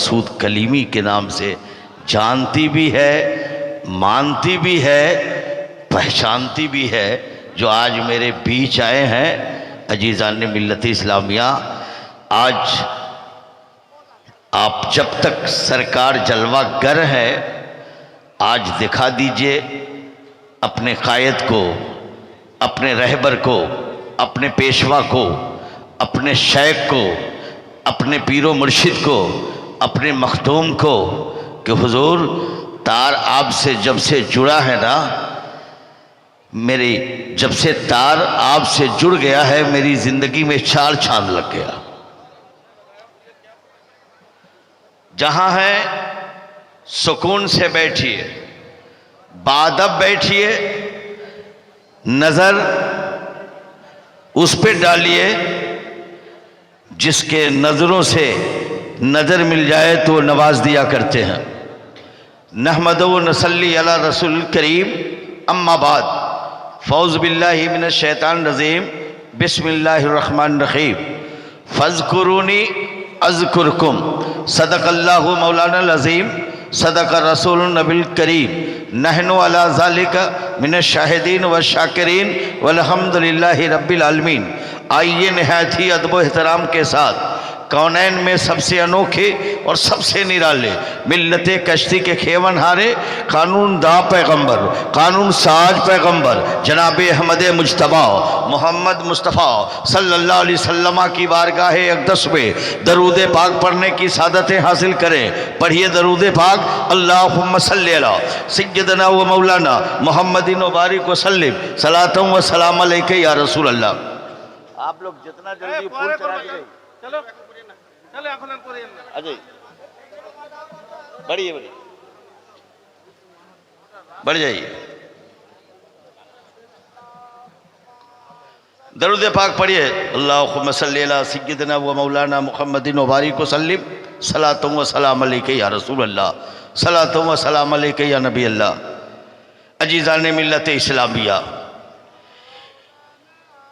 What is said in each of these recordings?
मकसूद कलीमी के नाम से जानती भी है, मानती भी है, पहचानती भी है, जो आज मेरे बीच आए हैं अजीज़ान मिल्लत इस्लामिया। आज आप जब तक सरकार जलवागर है, आज दिखा दीजिए अपने कायद को, अपने रहबर को, अपने पेशवा को, अपने शेख को, अपने पीरो मुर्शिद को, अपने मखदूम को कि हुजूर तार आपसे जब से जुड़ा है ना, मेरी जब से तार आपसे जुड़ गया है, मेरी जिंदगी में चार चांद लग गया। जहां है सुकून से बैठिए, बादब बैठिए, नजर उस पे डालिए जिसके नजरों से नजर मिल जाए तो नवाज दिया करते हैं। नहमदु व नसल्ली अला रसूल करीम, अम्मा बाद, फौज़ बिल्लाहि मिनश शैतानिर रजीम, बिस्मिल्लाहिर रहमानिर रहीम। फज़कुरूनी अज़कुरकुम, सदक़ल्लाहु मौलाना अज़ीम, सदक़ रसूलुन नबिल करीम, नहनु अला ज़ालिका मिनश शाहिदीन व शाकिरीन वल्हम्दुलिल्लाहि रब्बिल आलमीन। आइए नहायत ही अदब व एहतराम के साथ कौनैन में सबसे अनोखे और सबसे निराले मिल्लत कश्ती के खेवन हारे कानून दा पैगम्बर, कानून साज पैगम्बर जनाब अहमद मुजतबा मोहम्मद मुस्तफ़ा सल्लल्लाहु अलैहि वसल्लम की बारगाह अक़दस में दरूद पाक पढ़ने की सादतें हासिल करें। पढ़िए दरूद पाक। अल्लाहुम्मा सल्ली अला सय्यदना व मौलाना मुहम्मदिन व बारिक व सल्लिम सलातम व सलाम अलैका या रसूल अल्लाह। आप लोग जितना जल्दी फूल चढ़ा के चलो चलो अजय बढ़िए बढ़िए बढ़ जाइए। दरूद पाक पढ़िए। अल्लाहुम्मा सल्ली अला सय्यदना व मौलाना मुहम्मदिन व बारिक व सल्लिम सलातुम व सलाम अलैका या रसूल अल्लाह, सलातुम व सलाम अलैका या नबी अल्लाह। अजीज़ान मिल्लत इस्लामिया,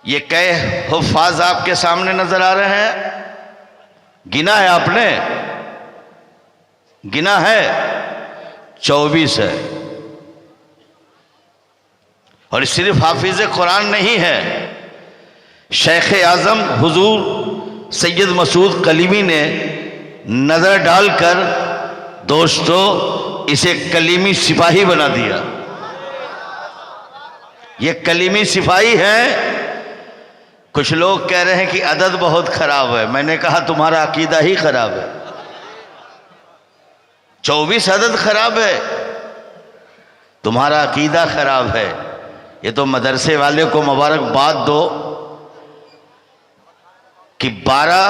ये कै हुफ़ाज़ आपके सामने नजर आ रहे हैं? गिना है आपने? गिना है? 24 है। और सिर्फ हाफिज़ कुरान नहीं है, शेख आज़म हुजूर सैयद मसूद कलीमी ने नज़र डालकर दोस्तों इसे कलीमी सिपाही बना दिया। ये कलीमी सिपाही है। कुछ लोग कह रहे हैं कि अदद बहुत खराब है। मैंने कहा तुम्हारा अकीदा ही खराब है। 24 अदद खराब है, तुम्हारा अकीदा खराब है। ये तो मदरसे वाले को मुबारकबाद दो कि 12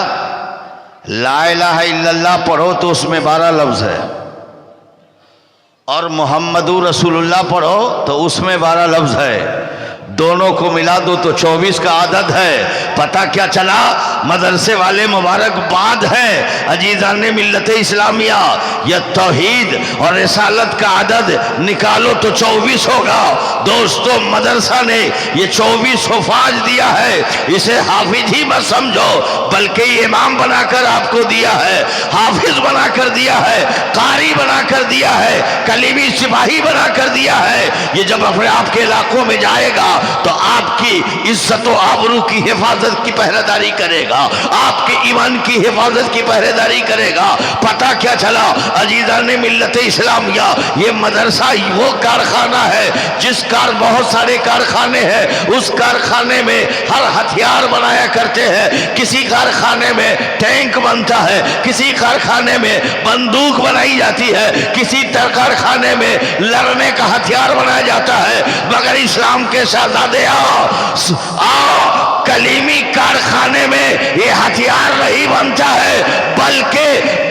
ला इलाहा इल्लल्लाह पढ़ो तो उसमें 12 लफ्ज है, और मुहम्मदुर रसूलुल्लाह पढ़ो तो उसमें 12 लफ्ज है। दोनों को मिला दो तो 24 का आदद है। पता क्या चला? मदरसे वाले मुबारकबाद है। अजीज़ान मिल्लत इस्लामिया, यह तौहीद और रिसालत का आदद निकालो तो 24 होगा। दोस्तों मदरसा ने ये 24 हुफ़ाज़ दिया है। इसे हाफिज ही मत समझो, बल्कि इमाम बनाकर आपको दिया है, हाफिज बनाकर दिया है, कारी बनाकर दिया है, कलीमी सिपाही बनाकर दिया है। ये जब अपने आपके इलाकों में जाएगा तो आपकी इज्जत व आबरू की हिफाजत की पहरेदारी करेगा, आपके ईमान की हिफाजत की पहरेदारी करेगा। पता क्या चला? अजीज़ान मिल्लत इस्लामिया, ये मदरसा वो कारखाना है जिस बहुत सारे कारखाने हैं, उस कारखाने में हर हथियार बनाया करते हैं। किसी कारखाने में टैंक बनता है, किसी कारखाने में बंदूक बनाई जाती है, किसी कारखाने में लड़ने का हथियार बनाया जाता है। मगर इस्लाम के शहजादे आओ, कलीमी कारखाने में ये हथियार नहीं बनता है,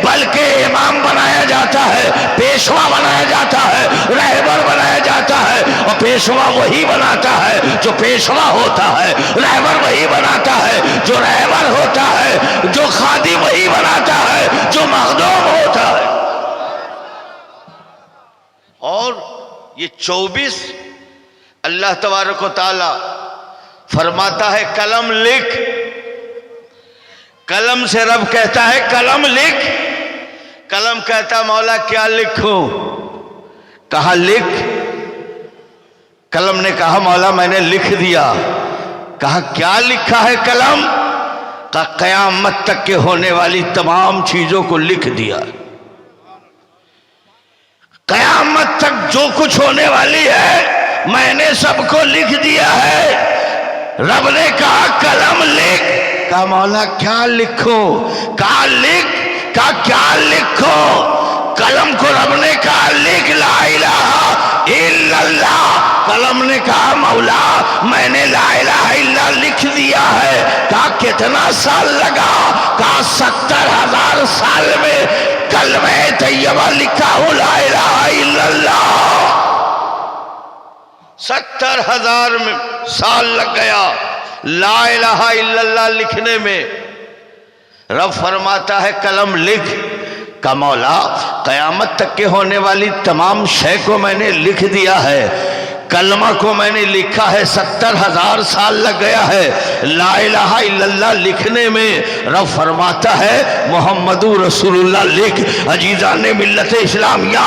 बल्कि इमाम बनाया जाता है, पेशवा बनाया जाता है, रहबर बनाया जाता है। और पेशवा वही बनाता है जो पेशवा होता है, रहबर वही बनाता है जो रहबर होता है, जो खादी वही बनाता है जो मखदूम होता है। और ये 24 अल्लाह तबारक व तआला फरमाता है कलम लिख। कलम से रब कहता है कलम लिख। कलम कहता मौला क्या लिखूं? कहा लिख। कलम ने कहा मौला मैंने लिख दिया। कहा क्या लिखा है कलम? कहा कयामत तक के होने वाली तमाम चीजों को लिख दिया। कयामत तक जो कुछ होने वाली है मैंने सबको लिख दिया है। रब ने कहा कलम लिख। कहा मौला क्या लिखूं? कहा लिख। कहा क्या लिखो? कलम को रब ने कहा लिख ला इलाहा इल्लल्लाह। कलम ने कहा मौला मैंने ला इलाहा इल्लल्लाह लिख दिया है। कहा कितना साल लगा? कहा 70,000 साल में कलमे तैयबा लिखा हो ला इलाहा इल्लल्लाह। 70,000 साल लग गया ला इलाहा इल्लल्लाह लिखने में। रब फरमाता है कलम लिख। का मौला कयामत तक के होने वाली तमाम शय को मैंने लिख दिया है। कलमा को मैंने लिखा है 70,000 साल लग गया है ला इलाहा इल्लल्लाह लिखने में। रब फरमाता है मोहम्मदुर रसूलुल्लाह लिख। अजीजा ने मिल्लत इस्लामिया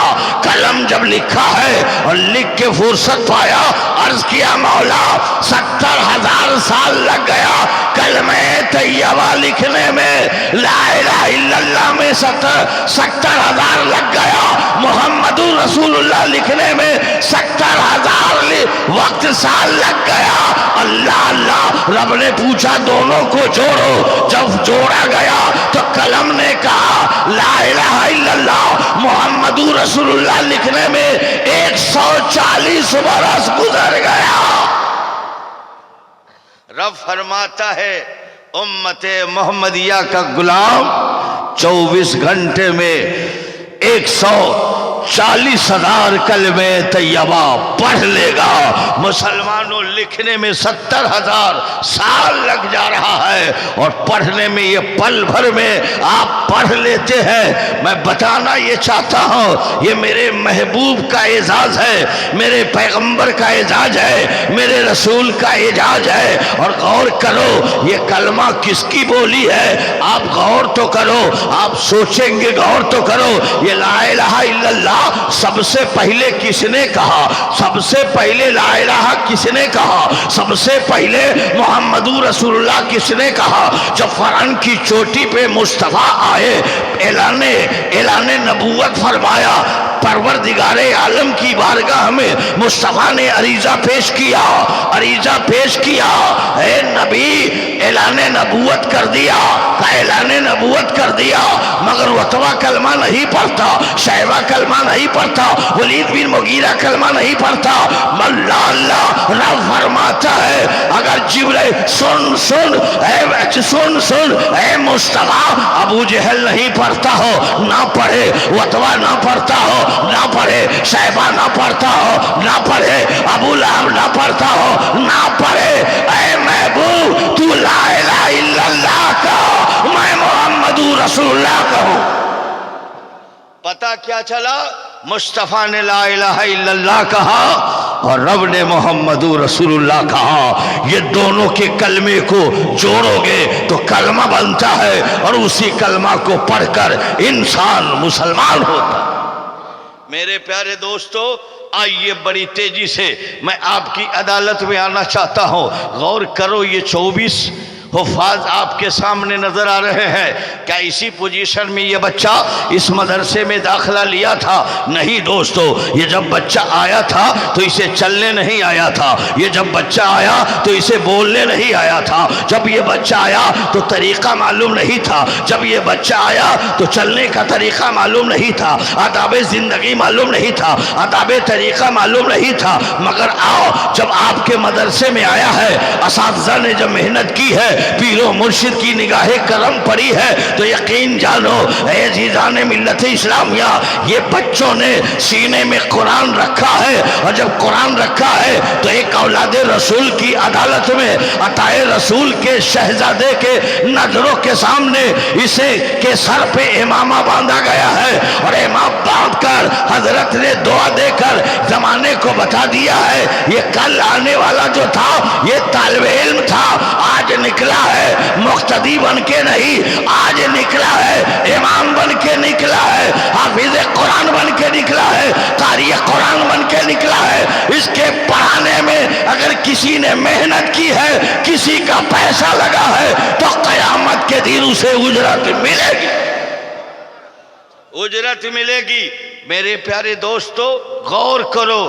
कलम जब लिखा है और लिख के फुर्सत पाया, अर्ज किया मौला 70,000 साल लग गया कलमे तैयबा लिखने में। ला इलाहा इल्लल्लाह में 70,000 लग गया। मोहम्मदुर रसूलुल्लाह लिखने में 70,000 वक्त साल लग गया। अल्लाह अल्लाह। रब ने पूछा दोनों को जोड़ो। जब जोड़ा गया तो कलम ने कहा ला इलाहा इल्लल्लाह मोहम्मदुर रसूलुल्लाह लिखने में 140 बरस गुजर गया। रब फरमाता है उम्मते मोहम्मदिया का गुलाम 24 घंटे में 140,000 कलमे तैयबा पढ़ लेगा। मुसलमानों लिखने में 70,000 साल लग जा रहा है और पढ़ने में ये पल भर में आप पढ़ लेते हैं। मैं बताना ये चाहता हूँ ये मेरे महबूब का एजाज है, मेरे पैगंबर का एजाज है, मेरे रसूल का एजाज है। और गौर करो ये कलमा किसकी बोली है? आप गौर तो करो, आप सोचेंगे गौर तो करो। ये ला इलाहा इल्लल्लाह सबसे पहले किसने कहा? सबसे पहले ला इलाहा किसने कहा? सबसे पहले मोहम्मदुर रसूलुल्लाह किसने कहा? जब फरन की चोटी पे मुस्तफा आए ऐलाने नबूवत फरमाया, परवरदिगारे आलम की बारगाह में मुस्तफा ने अरीजा पेश किया। अरीजा पेश किया ए नबी ऐलाने नबूवत कर दिया, ऐलाने नबूवत कर दिया। मगर वतवा कलमा नहीं पढ़ता, शैबा कलमा नहीं पढ़ता, वलीद बिन मुगीरा कलमा नहीं पढ़ता। अल्लाह अल्लाह। रब फरमाता है अगर जिब्रील सुन सुन ए मुस्तफा अबू जहल नहीं पढ़ता हो ना पढ़े, वतवा ना पढ़ता हो ना पढ़े, शैबा ना पढ़ता हो ना पढ़े, अबू लहब ना पढ़ता हो ना पढ़े, ऐ महबूब तू ला इलाहा इल्लल्लाह कहो, मैं मोहम्मदुर रसूलुल्लाह कहूं। पता क्या चला? मुस्तफा ने ला इलाहा इल्लल्लाह कहा और रब ने मोहम्मदुर रसूलुल्लाह कहा। ये दोनों के कलमे को जोड़ोगे तो कलमा बनता है और उसी कलमा को पढ़कर इंसान मुसलमान होता। मेरे प्यारे दोस्तों आइए बड़ी तेजी से मैं आपकी अदालत में आना चाहता हूं। गौर करो ये 24 हुफ़ाज़ आपके सामने नजर आ रहे हैं। क्या इसी पोजीशन में ये बच्चा इस मदरसे में दाखिला लिया था? नहीं दोस्तों, ये जब बच्चा आया था तो इसे चलने नहीं आया था। ये जब बच्चा आया तो इसे बोलने नहीं आया था। जब ये बच्चा आया तो तरीक़ा मालूम नहीं था। जब ये बच्चा आया तो चलने का तरीक़ा मालूम नहीं था, आदाब ज़िंदगी मालूम नहीं था, आदाब तरीक़ा मालूम नहीं था। मगर आओ जब आपके मदरसे में आया है, असातिज़ा ने जब मेहनत की है, पीरो मुर्शिद की निगाहे करम पड़ी है, तो यकीन जानो ऐ जीजाने मिल्लत इस्लामिया ये बच्चों ने सीने में कुरान रखा है। और जब कुरान रखा है तो एक औलाद रसूल की अदालत में अताए रसूल के शहजादे के नजरों के सामने इसे के सर पे इमामा बांधा गया है और इमाम बांध कर देकर, हजरत ने दुआ देकर जमाने को बता दिया है ये कल आने वाला जो था ये तालिब इल्म था, आज निकला है मुक्तदी बन के नहीं, आज निकला है इमाम बन के निकला है, हाफिज कुरान बन के निकला है, कारी कुरान बन के निकला है। इसके पढ़ाने में अगर किसी ने मेहनत की है, किसी का पैसा लगा है, तो कयामत के दिन उसे उजरत मिलेगी, उजरत मिलेगी। मेरे प्यारे दोस्तों गौर करो,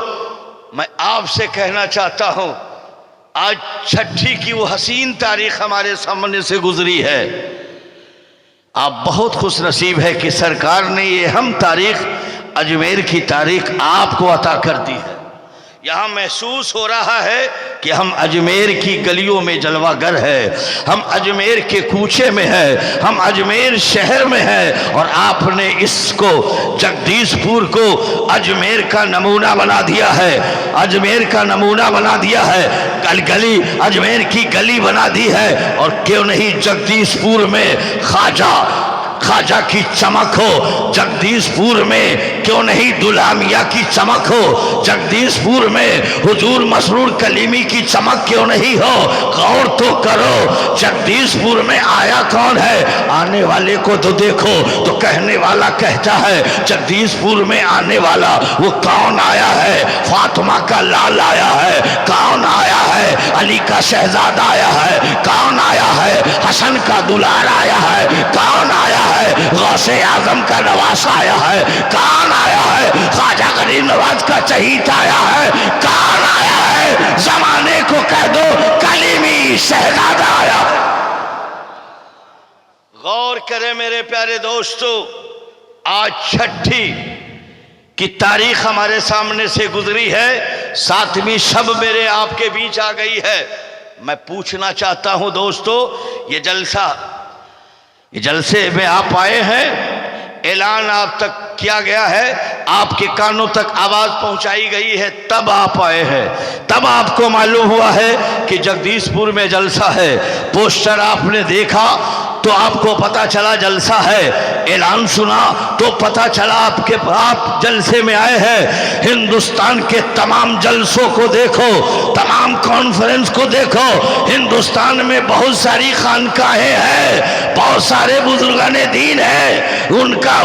मैं आपसे कहना चाहता हूं आज छठी की वो हसीन तारीख हमारे सामने से गुजरी है। आप बहुत खुश नसीब है कि सरकार ने ये हम तारीख अजमेर की तारीख आपको अता कर दी है। यहाँ महसूस हो रहा है कि हम अजमेर की गलियों में जलवागर है, हम अजमेर के कूचे में है, हम अजमेर शहर में है, और आपने इसको जगदीशपुर को अजमेर का नमूना बना दिया है, अजमेर का नमूना बना दिया है, गली अजमेर की गली बना दी है। और क्यों नहीं जगदीशपुर में ख्वाजा की चमक हो, जगदीशपुर में क्यों नहीं दुल्हा मियाँ की चमक हो, जगदीशपुर में हुजूर मसरूर कलीमी की चमक क्यों नहीं हो। गौर तो करो जगदीशपुर में आया कौन है, आने वाले को तो देखो। तो कहने वाला कहता है जगदीशपुर में आने वाला वो कौन आया है, फातिमा का लाल आया है, कौन आया है, अली का शहजादा आया है, कौन आया है, हसन का दुलार आया है, कौन आया है, गौसे आजम का नवासा आया है, कौन आया है, ख्वाजा गरीब नवाज का चहीता आया है, कौन आया है, जमाने को कह दो कलीमी शहजादा आया। गौर करें मेरे प्यारे दोस्तों, आज छठी की तारीख हमारे सामने से गुजरी है, 7वीं शब मेरे आपके बीच आ गई है। मैं पूछना चाहता हूं दोस्तों, ये जलसे में आप आए हैं, ऐलान आप तक किया गया है, आपके कानों तक आवाज पहुंचाई गई है, तब आप आए हैं, तब आपको मालूम हुआ है कि जगदीशपुर में जलसा है। पोस्टर आपने देखा तो आपको पता चला जलसा है, ऐलान सुना तो पता चला आप जलसे में आए हैं। हिंदुस्तान के तमाम जलसों को देखो, तमाम कॉन्फ्रेंस को देखो, हिंदुस्तान में बहुत सारी खानकाहें हैं, बहुत सारे बुजुर्गाने दीन हैं, उनका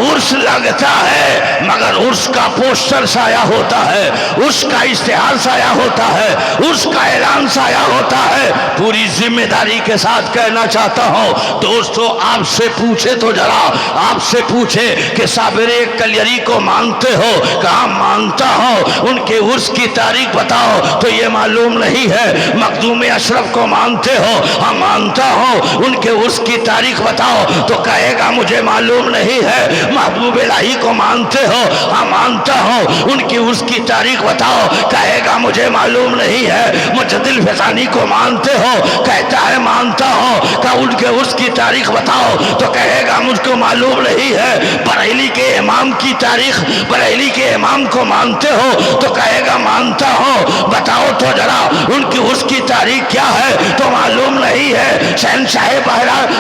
उर्स लगता है, मगर उर्स का पोस्टर साया होता है, उसका इश्तिहार साया होता है, उसका ऐलान साया होता है। पूरी जिम्मेदारी के साथ कहना चाहता हूं दोस्तों, आपसे पूछे तो जरा, आपसे पूछे कि साबिर कलियरी को मानते हो, कहा मानता हो, उनके उर्स की तारीख बताओ तो ये मालूम नहीं है। मखदूम अशरफ को मानते हो, हाँ मानता हो, उनके उर्स की तारीख बताओ तो कहेगा मुझे मालूम नहीं है। महबूब इलाही को मानते हो, हाँ मानता हूं, उनकी उसकी तारीख बताओ, कहेगा मुझे मालूम नहीं है। मुजद्दिद फसानी को मानते हो, कहता है मानता हूं, का उनके उसकी तारीख बताओ तो कहेगा मुझको मालूम नहीं है। बरेली के इमाम की तारीख, बरेली के इमाम को मानते हो तो कहेगा मानता हूं, बताओ तो जरा उनकी उसकी तारीख क्या है तो मालूम नहीं है। शहनशाह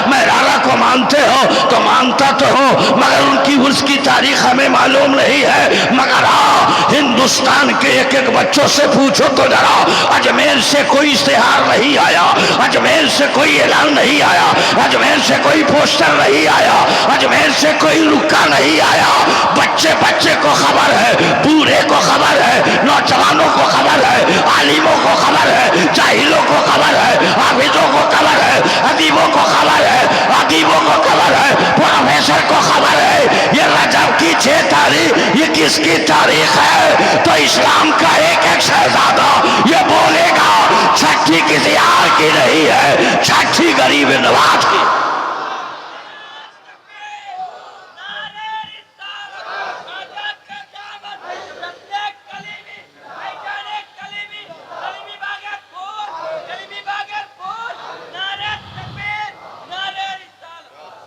महरारा को मानते हो तो मानता तो हो, मगर उनकी उसकी तारीख हमें मालूम नहीं है। मगर हिंदुस्तान के एक एक बच्चों से पूछो तो जरा, अजमेर से कोई इश्तिहार नहीं आया, अजमेर से कोई ऐलान नहीं आया, अजमेर से कोई पोस्टर नहीं आया, अजमेर से कोई रुका नहीं आया। बच्चे बच्चे को खबर है, बूढ़े को खबर है, नौजवानों को खबर है, आलिमों को खबर है, जाहिलों को खबर है, हाफिजों को खबर है, अदीबों को खबर है, अदीबों को खबर है, प्रोफेसर को खबर है। ये रजब की 6 तारीख ये किसकी तारीख है? तो इस्लाम का एक एक शहजादा ये बोलेगा छठी किसी और की नहीं है, छठी गरीब नवाज की।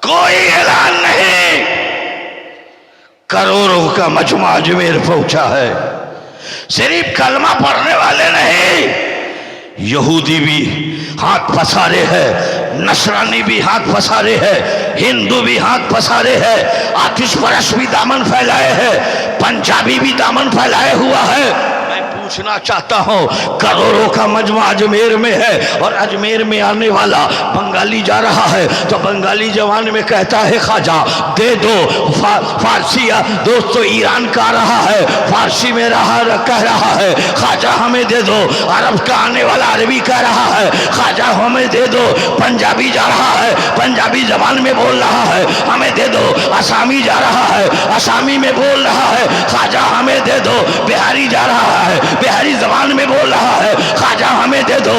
कोई ऐलान नहीं, करोड़ों का मजमा अजमेर पहुंचा है। सिर्फ कलमा पढ़ने वाले नहीं, यहूदी भी हाथ पसारे हैं, नसरानी भी हाथ पसारे है, हिंदू भी हाथ पसारे है, आतिश परस भी दामन फैलाए है, पंजाबी भी दामन फैलाए हुआ है। मैं पूछना चाहता हूं, करोड़ों का मजमा अजमेर में है और अजमेर में आने वाला बंगाली जा रहा है तो बंगाली जवान में कहता है ख्वाजा दे दो। फारसी दोस्तों ईरान का रहा है, फारसी में कह रहा है ख्वाजा हमें दे दो। अरब का आने वाला अरबी कह रहा है ख्वाजा हमें दे दो। पंजाबी जा रहा है, पंजाबी जबान में बोल रहा है हमें दे दो। असामी जा रहा है, असामी में बोल रहा है ख्वाजा हमें दे दो। बिहारी जा रहा है, बिहारी जबान में बोल रहा है ख्वाजा हमें दे दो।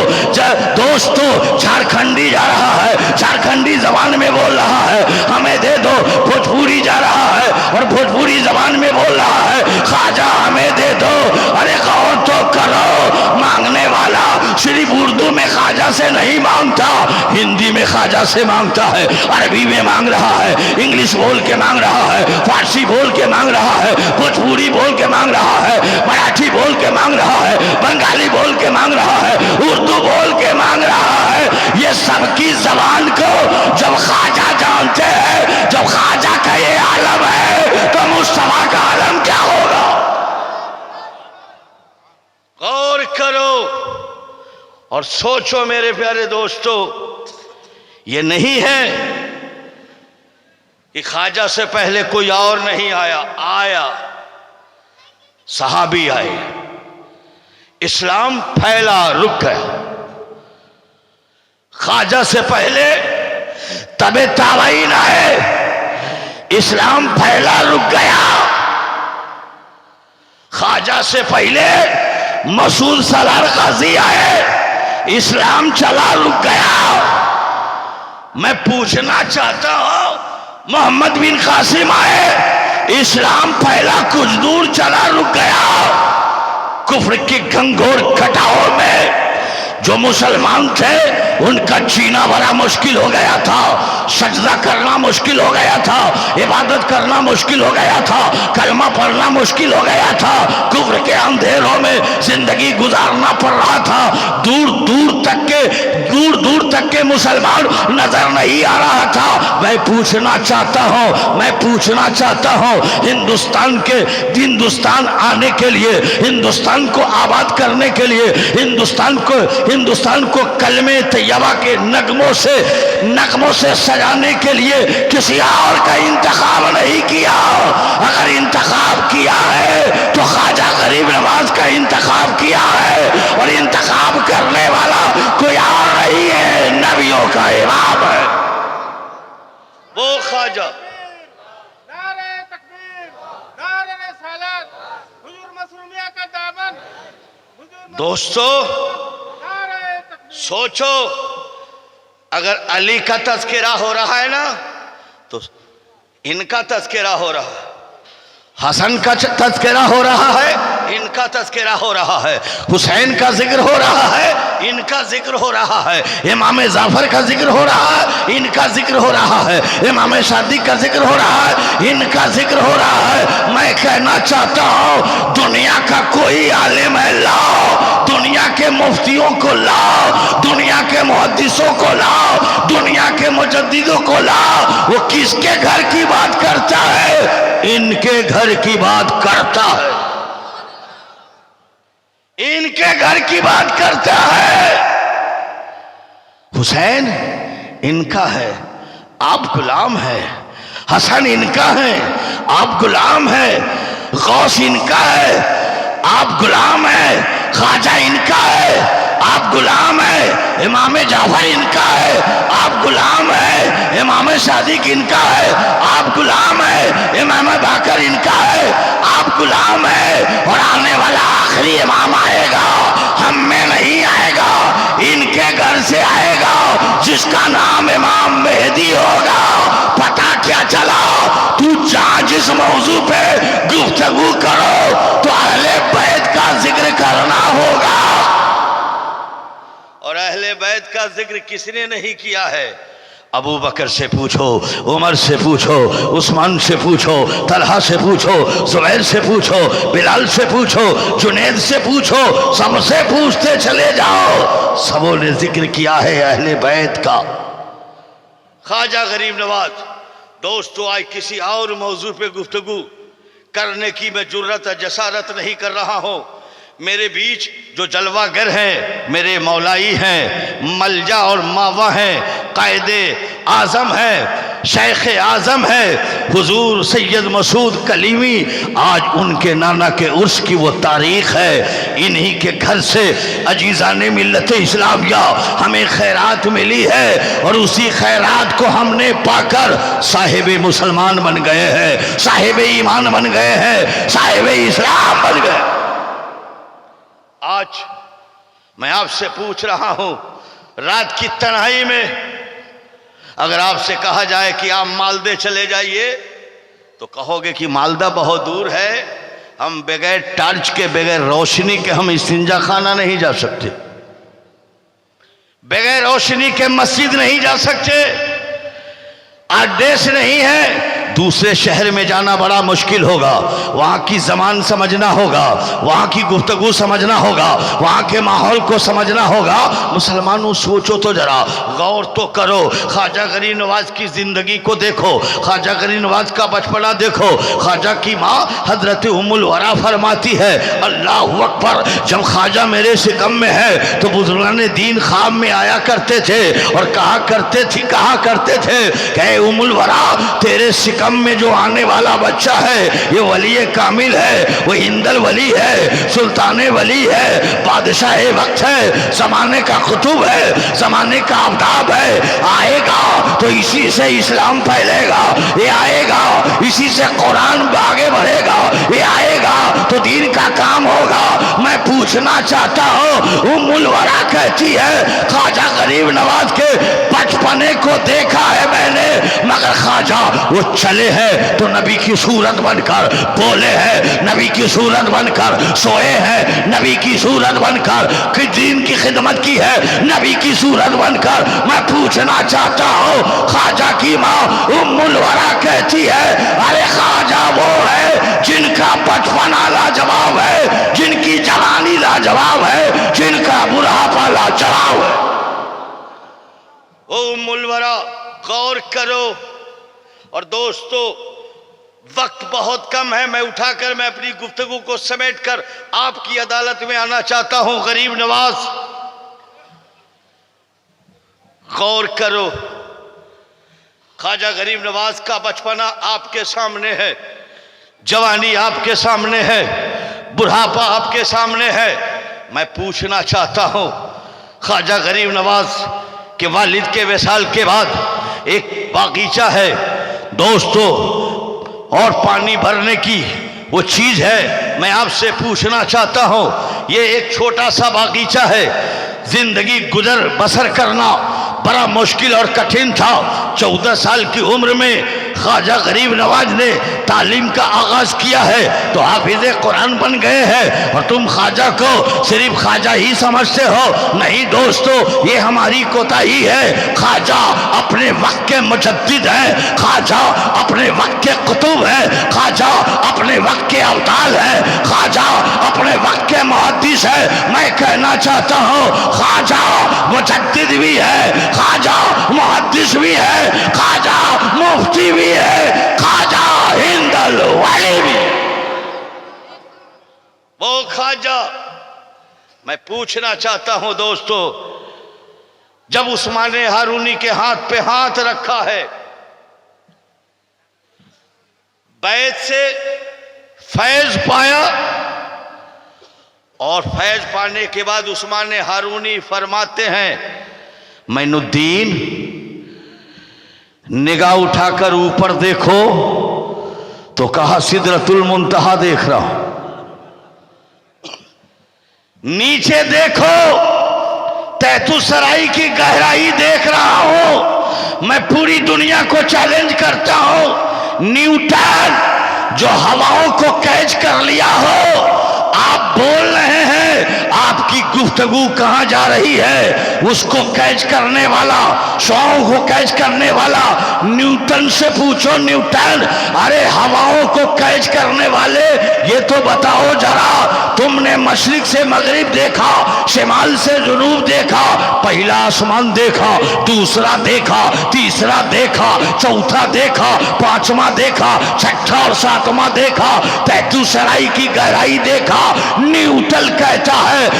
दोस्तों झारखंडी जा रहा है, झारखंडी जबान में बोल रहा है हमें दे दो। भोजपुरी जा रहा है और भोजपुरी जबान में बोल रहा है ख्वाजा हमें दे दो। अरे कहो तो करो, मांगने वाला सिर्फ उर्दू में ख्वाजा से नहीं मांगता, हिंदी में ख्वाजा से मांगता है, अरबी में मांग रहा है, इंग्लिश बोल के मांग रहा है, फारसी बोल के मांग रहा है, भोजपुरी बोल के मांग रहा है, मराठी बोल के मांग रहा है, बंगाली बोल के मांग रहा है, उर्दू बोल के मांग रहा है। ये सबकी जबान को जब ख्वाजा जानते हैं, जब ख्वाजा का ये आलम है तो मुस्तफा का आलम क्या होगा? गौर करो और सोचो मेरे प्यारे दोस्तों। ये नहीं है कि ख्वाजा से पहले कोई और नहीं आया सहाबी आए, इस्लाम फैला रुक गया। ख्वाजा से पहले तबे ताबईन आए, इस्लाम फैला रुक गया। ख्वाजा से पहले मसूद सलार काजी आए, इस्लाम चला रुक गया। मैं पूछना चाहता हूं, मोहम्मद बिन कासिम आए, इस्लाम फैला, कुछ दूर चला रुक गया। कुफ्र की घंघोर कटाओं में जो मुसलमान थे उनका जीना बड़ा मुश्किल हो गया था, सजदा करना मुश्किल हो गया था, इबादत करना मुश्किल हो गया था, कलमा पढ़ना मुश्किल हो गया था, कुफ्र के अंधेरों में जिंदगी गुजारना पड़ रहा था। दूर दूर तक के मुसलमान नजर नहीं आ रहा था। मैं पूछना चाहता हूं हिंदुस्तान आने के लिए, हिंदुस्तान को आबाद करने के लिए, हिंदुस्तान को कलमे तैयबा के नगमों से सजाने के लिए किसी और का इंतखाब नहीं किया। अगर इंतखाब किया है तो ख्वाजा गरीब नवाज का इंतखाब किया है, और इंतखाब करने वाला कोई और नहीं है, नबियों का इमाम है वो ख्वाजा। नारे तकबीर, नारे रिसालत, हुजूर मसरूमिया का दामन। दोस्तों सोचो, अगर अली का तज़किरा हो रहा है ना तो इनका तज़किरा हो रहा है, हसन का तज़किरा हो रहा है, इनका तज़किरा हो रहा है, हुसैन का जिक्र हो रहा है, इनका जिक्र हो रहा है, इमाम जाफर का जिक्र हो रहा है, इनका जिक्र हो रहा है, इमाम शादी का जिक्र हो रहा है, इनका जिक्र हो रहा है। मैं कहना चाहता हूं, दुनिया का कोई आलिम है लाओ, दुनिया के मुफ्तियों को लाओ, दुनिया के मुहद्दिसों को लाओ, दुनिया के मुजद्दिदों को लाओ। वो किसके घर की बात करता है? इनके घर की बात करता है, इनके घर की बात करता है। हुसैन इनका है, आप गुलाम है। हसन इनका है, आप गुलाम है। गौस इनका है, आप गुलाम है। ख्वाजा इनका है, आप गुलाम है। इमाम जाफर इनका है, आप गुलाम है। इमाम सादिक इनका है, आप गुलाम है। इमाम बाकर इनका है, आप गुलाम है। और आने वाला आखिरी इमाम आएगा, हम में नहीं आएगा, इनके घर से आएगा, जिसका नाम इमाम मेहदी होगा। पता क्या चला? तू जहां जिस मौजू पे गुफ्तगू करो तो अहले बैत का जिक्र करना होगा, और अहले बैत का जिक्र किसने नहीं किया है? अबू बकर से पूछो, उमर से पूछो, उस्मान से पूछो, तलहा से पूछो, जुबैर से पूछो, बिलाल से पूछो, जुनैद से पूछो, सबसे पूछते चले जाओ, सबों ने जिक्र किया है अहले बैत का। ख्वाजा गरीब नवाज। दोस्तों, आज किसी और मौजू पे गुफ्तगू करने की मैं जुर्रत जसारत नहीं कर रहा हूँ। मेरे बीच जो जलवागर हैं, मेरे मौलाई हैं, मलजा और मावा हैं, कायदे आज़म है, शेख आज़म है, हुजूर सैयद मसूद कलीमी। आज उनके नाना के उर्स की वो तारीख़ है। इन्हीं के घर से अजीज़ाने मिल्लत इस्लामिया हमें खैरात मिली है और उसी खैरात को हमने पाकर साहिब मुसलमान बन गए हैं, साहिब ईमान बन गए हैं, साहिब इस्लाम बन गए। आज मैं आपसे पूछ रहा हूं, रात की तन्हाई में अगर आपसे कहा जाए कि आप मालदे चले जाइए तो कहोगे कि मालदा बहुत दूर है, हम बगैर टार्च के, बगैर रोशनी के हम इस्तिंजा खाना नहीं जा सकते, बगैर रोशनी के मस्जिद नहीं जा सकते, एड्रेस नहीं है, दूसरे शहर में जाना बड़ा मुश्किल होगा, वहाँ की ज़बान समझना होगा, वहाँ की गुफ्तगू समझना होगा, वहाँ के माहौल को समझना होगा। मुसलमानों, सोचो तो जरा, गौर तो करो। ख्वाजा गरीब नवाज की ज़िंदगी को देखो, ख्वाजा गरीब नवाज का बचपना देखो। ख्वाजा की माँ हजरत उम्मुल वरा फरमाती है, अल्लाह अकबर, जब ख्वाजा मेरे सिकम में है तो बुजुर्गान दीन ख्वाब में आया करते थे और कहा करते थे कि उम्मुल वरा, तेरे सिकम में जो आने वाला बच्चा है ये वली कामिल है, वो हिंदल वली है, सुल्तान वली है, बादशाह वक्त है, जमाने का कुतुब है, जमाने का आफताब है। आएगा तो इसी से इस्लाम फैलेगा, ये आएगा इसी से कुरान आगे बढ़ेगा, ये आएगा तो दीन का काम होगा। मैं पूछना चाहता हूँ, उम्मुल वरा कहती है ख्वाजा गरीब नवाज के बचपने को देखा है मैंने, मगर ख्वाजा वो चले हैं तो नबी की सूरत बनकर बोले हैं, नबी की सूरत बनकर सोए हैं, नबी की सूरत बनकर कि दीन की खिदमत की है, नबी की सूरत बनकर। मैं पूछना चाहता हूँ, ख्वाजा की माँ उम्मुल वरा कहती है, अरे ख्वाजा वो है जिनका बचपना लाजवाब है, जिनकी जवानी लाजवाब है, जिनका बुढ़ापा लाजवाब है। ओ उम्मुल वरा, गौर करो। और दोस्तों, वक्त बहुत कम है, मैं उठाकर मैं अपनी गुफ्तगू को समेटकर आपकी अदालत में आना चाहता हूं। गरीब नवाज, गौर करो, ख्वाजा गरीब नवाज का बचपना आपके सामने है, जवानी आपके सामने है, बुढ़ापा आपके सामने है। मैं पूछना चाहता हूं, ख्वाजा गरीब नवाज के वालिद के विसाल के बाद एक बागीचा है दोस्तों, और पानी भरने की वो चीज़ है। मैं आपसे पूछना चाहता हूँ, ये एक छोटा सा बागीचा है, जिंदगी गुजर बसर करना बड़ा मुश्किल और कठिन था। 14 साल की उम्र में ख्वाजा गरीब नवाज ने तालीम का आगाज किया है तो हाफिज़े कुरान बन गए हैं, और तुम ख्वाजा को सिर्फ ख्वाजा ही समझते हो। नहीं दोस्तों, ये हमारी कोताही है। ख्वाजा अपने वक्त के मुजद्दिद हैं, ख्वाजा अपने वक्त के कुतुब हैं, ख्वाजा अपने वक्त के अवतार हैं, ख्वाजा अपने वक्त के मुहद्दिस है। मैं कहना चाहता हूँ, ख्वाजा मुजद्दिद भी है, ख्वाजा मुहद्दिस भी है, ख्वाजा मुफ्ती भी है, ख्वाजा हिंदल वाले भी। वो ख्वाजा, मैं पूछना चाहता हूं दोस्तों, जब उस्मान हारूनी के हाथ पे हाथ रखा है, बैत से फैज पाया, और फैज पाने के बाद उस्मान हारूनी फरमाते हैं, मैनुद्दीन निगाह उठाकर ऊपर देखो, तो कहा सिदरतुल मुंतहा देख रहा हूं, नीचे देखो तैतुसराई की गहराई देख रहा हूं। मैं पूरी दुनिया को चैलेंज करता हूं, न्यूटन जो हवाओं को कैच कर लिया हो, आप बोल रहे हैं आपकी गुफ्तगू कहां जा रही है उसको कैच करने वाला, सौ को कैच करने वाला न्यूटन से पूछो। न्यूटन, अरे हवाओं को कैच करने वाले ये तो बताओ जरा, तुमने मशरिक से मगरिब देखा, शिमाल से जुनूब देखा, पहला आसमान देखा, दूसरा देखा, तीसरा देखा, चौथा देखा, पांचवा देखा, छठा और सातवां देखा, तैतुसराई की गहराई देखा। न्यूटन कहता है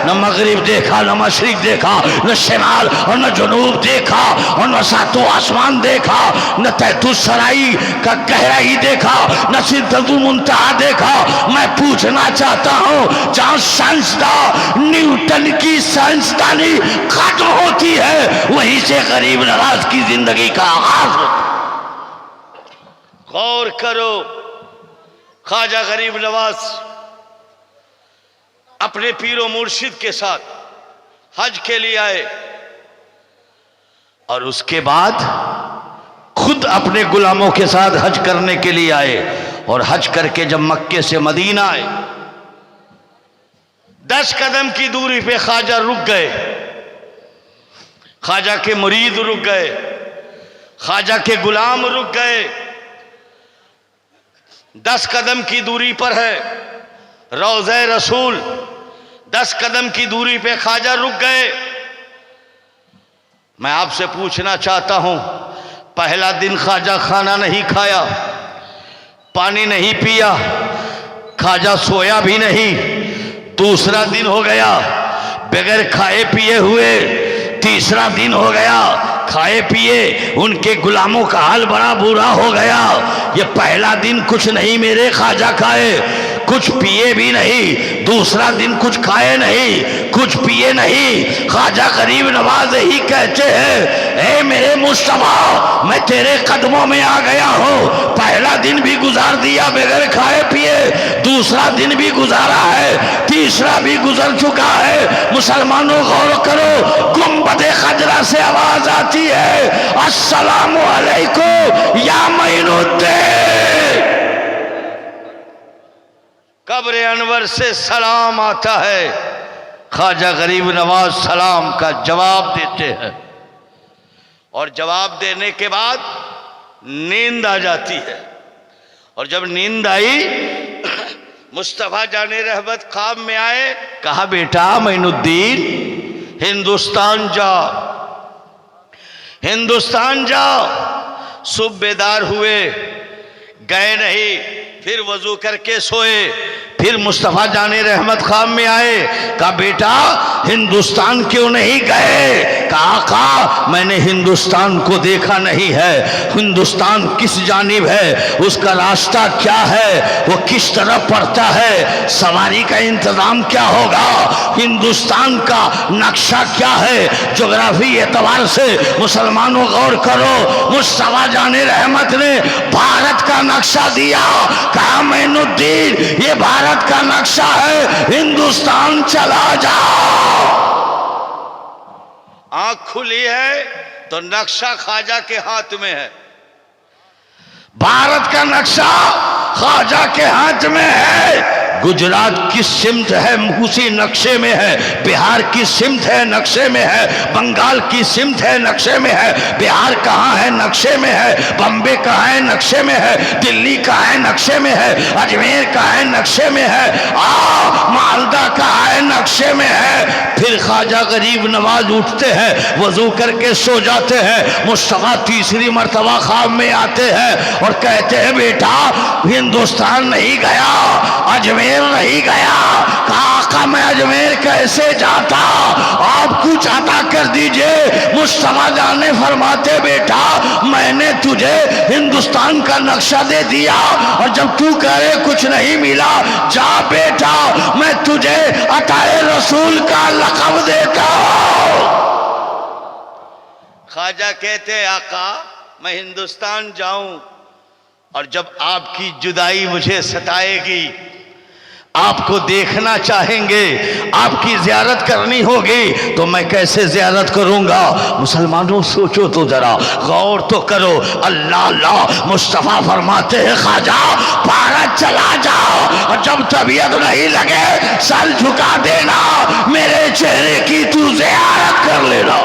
न मगरिब देखा, न मशरिक देखा, न शिमाल और न जुनूब देखा, और न सातों आसमान देखा, न तैतुसराई का गहराई देखा, न सिदरतुल मुंतहा देखा। मैं पूछना चाहता हूं, जहां साइंसदान न्यूटन की साइंसदानी खत्म होती है वहीं से गरीब नवाज की जिंदगी का आगाज होता है। गौर करो, ख्वाजा गरीब नवाज अपने पीरो मुर्शिद के साथ हज के लिए आए और उसके बाद खुद अपने गुलामों के साथ हज करने के लिए आए। और हज करके जब मक्के से मदीना आए, 10 कदम की दूरी पे ख्वाजा रुक गए, ख्वाजा के मुरीद रुक गए, ख्वाजा के गुलाम रुक गए। 10 कदम की दूरी पर है रौज़े रसूल, 10 कदम की दूरी पे ख्वाजा रुक गए। मैं आपसे पूछना चाहता हूं, पहला दिन ख्वाजा खाना नहीं खाया, पानी नहीं पिया, ख्वाजा सोया भी नहीं। दूसरा दिन हो गया बगैर खाए पिए हुए, तीसरा दिन हो गया खाए पिए, उनके गुलामों का हाल बड़ा बुरा हो गया। ये पहला दिन कुछ नहीं मेरे ख्वाजा खाए, कुछ पिए भी नहीं, दूसरा दिन कुछ खाए नहीं, कुछ पिए नहीं। ख्वाजा गरीब नवाज ही कहते हैं, ए मेरे मुस्तफा, मैं तेरे कदमों में आ गया हूं। पहला दिन भी गुजार दिया बगैर खाए पिए, दूसरा दिन भी गुजारा है, तीसरा भी गुजर चुका है। मुसलमानों गौर करो, गुंबद खजरा से आवाज आती है, अस्सलामु अलैकुम या मोइनुद्दीन। कब्र अनवर से सलाम आता है, ख्वाजा गरीब नवाज सलाम का जवाब देते हैं और जवाब देने के बाद नींद आ जाती है। और जब नींद आई, मुस्तफा जाने रहमत ख्वाब में आए, कहा बेटा मोइनुद्दीन हिंदुस्तान जाओ, हिंदुस्तान जाओ। सुबह बेदार हुए, गए नहीं, फिर वजू करके सोए, फिर मुस्तफा जाने रहमत ख्वाब में आए, कहा बेटा हिंदुस्तान क्यों नहीं गए? कहा मैंने हिंदुस्तान को देखा नहीं है, हिंदुस्तान किस जानिब है, उसका रास्ता क्या है, वो किस तरफ पड़ता है, सवारी का इंतजाम क्या होगा, हिंदुस्तान का नक्शा क्या है, ज्योग्राफी एतबार से। मुसलमानों गौर करो, मुस्तफा जाने रहमत ने भारत का नक्शा दिया, कहा मोइनुद्दीन ये भारत का नक्शा है, हिंदुस्तान चला जाओ। आंख खुली है तो नक्शा ख्वाजा के हाथ में है, भारत का नक्शा ख्वाजा के हाथ में है। गुजरात की सिमत है उसी नक्शे में है, बिहार की सिमत है नक्शे में है, बंगाल की सिमत है नक्शे में है, बिहार कहाँ है नक्शे में है, बम्बे कहाँ है नक्शे में है, दिल्ली कहाँ है नक्शे में है, अजमेर कहाँ है नक्शे में है, मालदा कहाँ है नक्शे में है। फिर ख्वाजा गरीब नवाज उठते हैं, वजू करके सो जाते हैं। मुस्तफा तीसरी मर्तबा ख्वाब में आते हैं और कहते हैं बेटा हिंदुस्तान नहीं गया, अजमेर नहीं गया। कहा मैं अजमेर कैसे जाता, आप कुछ अता कर दीजिए। मुस्तफा जाने फरमाते बेटा मैंने तुझे हिंदुस्तान का नक्शा दे दिया और जब तू कह रहे कुछ नहीं मिला, जा बेटा मैं तुझे अताए रसूल का लक़ब देता हूं। ख्वाजा कहते आका मैं हिंदुस्तान जाऊं और जब आपकी जुदाई मुझे सताएगी, आपको देखना चाहेंगे, आपकी ज़ियारत करनी होगी, तो मैं कैसे ज़ियारत करूँगा? मुसलमानों सोचो तो ज़रा, गौर तो करो। अल्लाह अल्लाह मुस्तफ़ा फरमाते हैं ख्वाजा भारत चला जाओ और जब तबीयत नहीं लगे सर झुका देना, मेरे चेहरे की तू ज़ियारत कर लेना।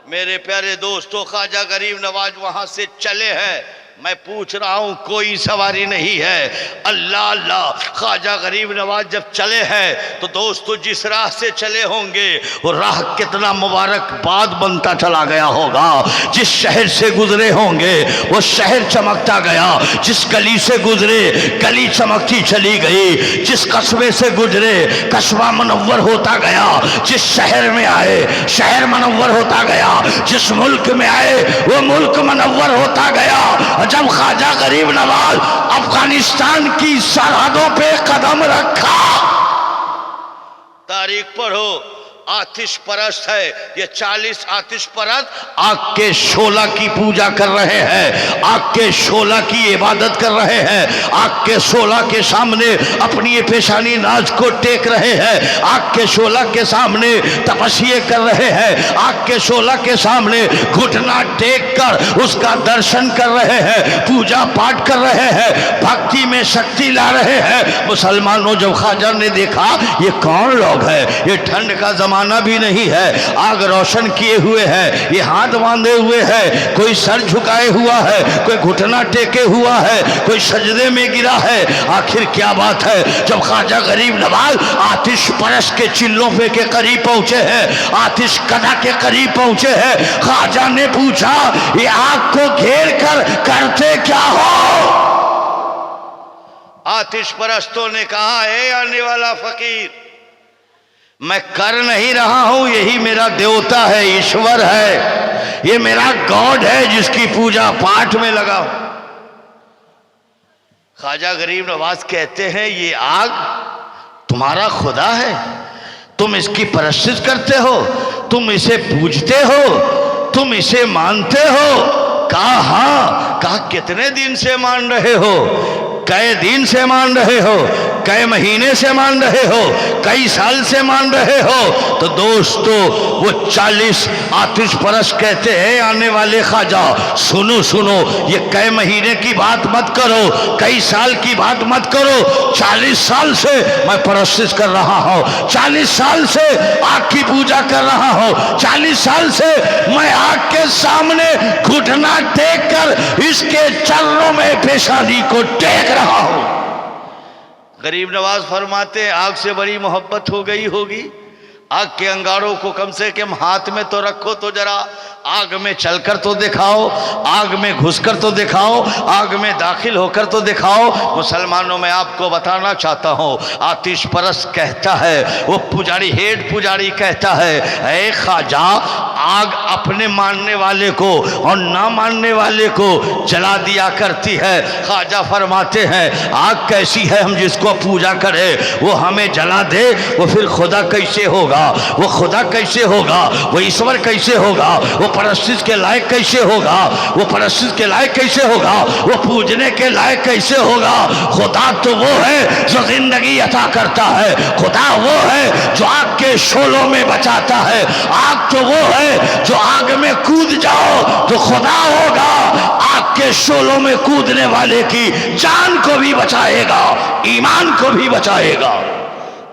मेरे प्यारे दोस्तों, ख्वाजा गरीब नवाज वहाँ से चले हैं। मैं पूछ रहा हूं, कोई सवारी नहीं है। अल्लाह अल्लाह, ख्वाजा गरीब नवाज जब चले हैं तो दोस्तों जिस राह से चले होंगे वो राह कितना मुबारक बाद बनता चला गया होगा। जिस शहर से गुजरे होंगे वो शहर चमकता गया, जिस गली से गुजरे गली चमकती चली गई, जिस कस्बे से गुजरे कस्बा मुनव्वर होता गया, जिस शहर में आए शहर मुनव्वर होता गया, जिस मुल्क में आए वो मुल्क मुनव्वर होता गया। जब ख्वाजा गरीब नवाज अफगानिस्तान की सरहदों पे कदम रखा, तारीख पढ़ो, आतिश परस्त है ये 40 आतिश परस्त आग के शोला की पूजा कर रहे हैं, आग के शोला की इबादत कर रहे हैं, आग के शोला के सामने अपनी ये पेशानी नाज को टेक रहे हैं, आग के शोला के सामने तपस्या कर रहे हैं, आग के शोला के सामने घुटना टेक कर उसका दर्शन कर रहे हैं, पूजा पाठ कर रहे हैं, भक्ति में शक्ति ला रहे हैं। मुसलमानों, जब ख्वाजा ने देखा ये कौन लोग हैं, ये ठंड का जमाना भी नहीं है, आग रोशन किए हुए हैं, ये हाथ बांधे हुए हैं, कोई सर झुकाए हुआ है, कोई घुटना टेके हुआ है, कोई सजदे में गिरा है, आखिर क्या बात है? जब ख्वाजा गरीब नवाज आतिश परस के चिल्लों पे के करीब पहुंचे हैं, आतिश कदा के करीब पहुंचे हैं, ख्वाजा ने पूछा ये आग को घेर कर करते क्या हो? आतिश परस्तों ने कहा, है आने वाला फकीर, मैं कर नहीं रहा हूं, यही मेरा देवता है, ईश्वर है, ये मेरा गॉड है जिसकी पूजा पाठ में लगा हूं। ख्वाजा गरीब नवाज कहते हैं ये आग तुम्हारा खुदा है, तुम इसकी परस्तिश करते हो, तुम इसे पूजते हो, तुम इसे मानते हो? कहा हाँ। कहा कितने दिन से मान रहे हो? कई दिन से मान रहे हो? कई महीने से मान रहे हो? कई साल से मान रहे हो? तो दोस्तों वो 40 आतिश परस कहते हैं आने वाले ख्वाजा, सुनो सुनो, ये कई महीने की बात मत करो, कई साल की बात मत करो, 40 साल से मैं परस्तिश कर रहा हूँ, 40 साल से आग की पूजा कर रहा हूँ, 40 साल से मैं आग के सामने घुटना टेक कर इसके चरणों में पेशानी को टेक रहा हूं। गरीब नवाज फरमाते हैं आग से बड़ी मोहब्बत हो गई होगी, आग के अंगारों को कम से कम हाथ में तो रखो, तो जरा आग में चलकर तो दिखाओ, आग में घुसकर तो दिखाओ, आग में दाखिल होकर तो दिखाओ। मुसलमानों, मैं आपको बताना चाहता हूँ, आतिश परस्त कहता है, वो पुजारी हेड पुजारी कहता है, ऐ ख्वाजा आग अपने मानने वाले को और ना मानने वाले को जला दिया करती है। ख्वाजा फरमाते हैं आग कैसी है, हम जिसको पूजा करें वो हमें जला दे, वो फिर खुदा कैसे होगा? वो खुदा कैसे होगा? वो ईश्वर कैसे होगा? वो परस्तिश के लायक कैसे होगा? वो परस्तिश के लायक कैसे होगा? वो पूजने के लायक कैसे होगा? खुदा तो वो है जो जिंदगी अता करता है, खुदा वो है जो आग के शोलों में बचाता है, आग तो वो है जो आग में कूद जाओ तो खुदा होगा, आग के शोलों में कूदने वाले की जान को भी बचाएगा, ईमान को भी बचाएगा।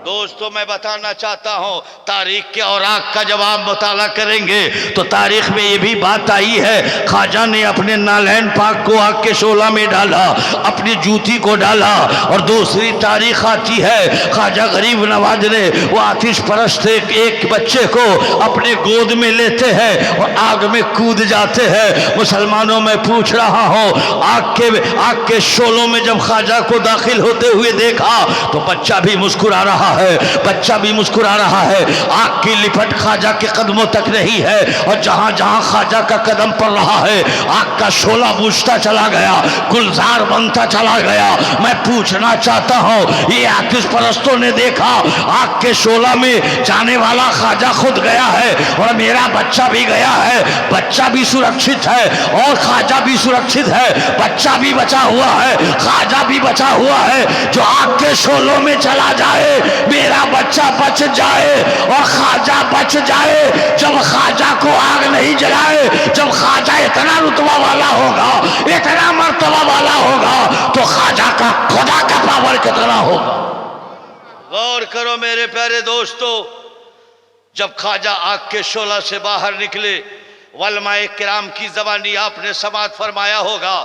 दोस्तों, मैं बताना चाहता हूं, तारीख के और आग का जब आप मुताला करेंगे तो तारीख में ये भी बात आई है, ख्वाजा ने अपने नालैन पाक को आग के शोला में डाला, अपनी जूती को डाला। और दूसरी तारीख आती है, ख्वाजा गरीब नवाज ने वो आतिश परस्त एक बच्चे को अपने गोद में लेते हैं और आग में कूद जाते हैं। मुसलमानों, मैं पूछ रहा हूँ, आग के शोलों में जब ख्वाजा को दाखिल होते हुए देखा तो बच्चा भी मुस्कुरा रहा है, बच्चा भी मुस्कुरा रहा है। आग की लिपट ख्वाजा के कदमों तक नहीं है और जहां जहां ख्वाजा का कदम पड़ रहा है आग का शोला बुझता चला गया, गुलजार बनता चला गया। मैं पूछना चाहता हूं, ये आतिश परस्तों ने देखा आग के शोला में जाने वाला ख्वाजा खुद गया है और मेरा बच्चा भी गया है, बच्चा भी सुरक्षित है और ख्वाजा भी सुरक्षित है, बच्चा भी बचा हुआ है, ख्वाजा भी बचा हुआ है। जो आग के शोलों में चला जाए मेरा बच्चा बच जाए और ख्वाजा बच जाए। जब ख्वाजा को आग नहीं जलाए, जब ख्वाजा इतना रुतबा वाला होगा, इतना मर्तबा वाला होगा, तो ख्वाजा का खुदा का पावर कितना होगा। गौर करो मेरे प्यारे दोस्तों, जब ख्वाजा आग के शोला से बाहर निकले, वलमाए किराम की जबानी आपने समात फरमाया होगा,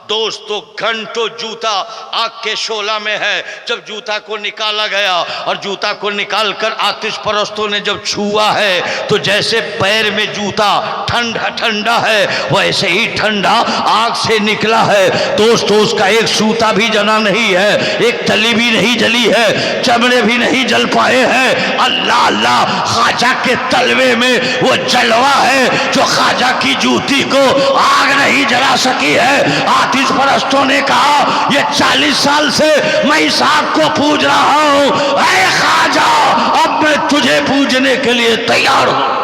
दोस्तों घंटों जूता आग के शोला में है। जब जूता को निकाला गया और जूता को निकालकर आतिश परस्तों ने जब छुआ है तो जैसे पैर में जूता ठंडा ठंडा है वैसे ही ठंडा आग से निकला है। दोस्तों उसका एक सूता भी जना नहीं है, एक तली भी नहीं जली है, चमड़े भी नहीं जल पाए हैं। अल्लाह अल्लाह, ख्वाजा के तलवे में वो जलवा है जो ख्वाजा की जूती को आग नहीं जला सकी है। आतिश परस्तों ने कहा ये 40 साल से मैं इस आग को पूज रहा हूं, ऐ ख्वाजा अब मैं तुझे पूजने के लिए तैयार हूं।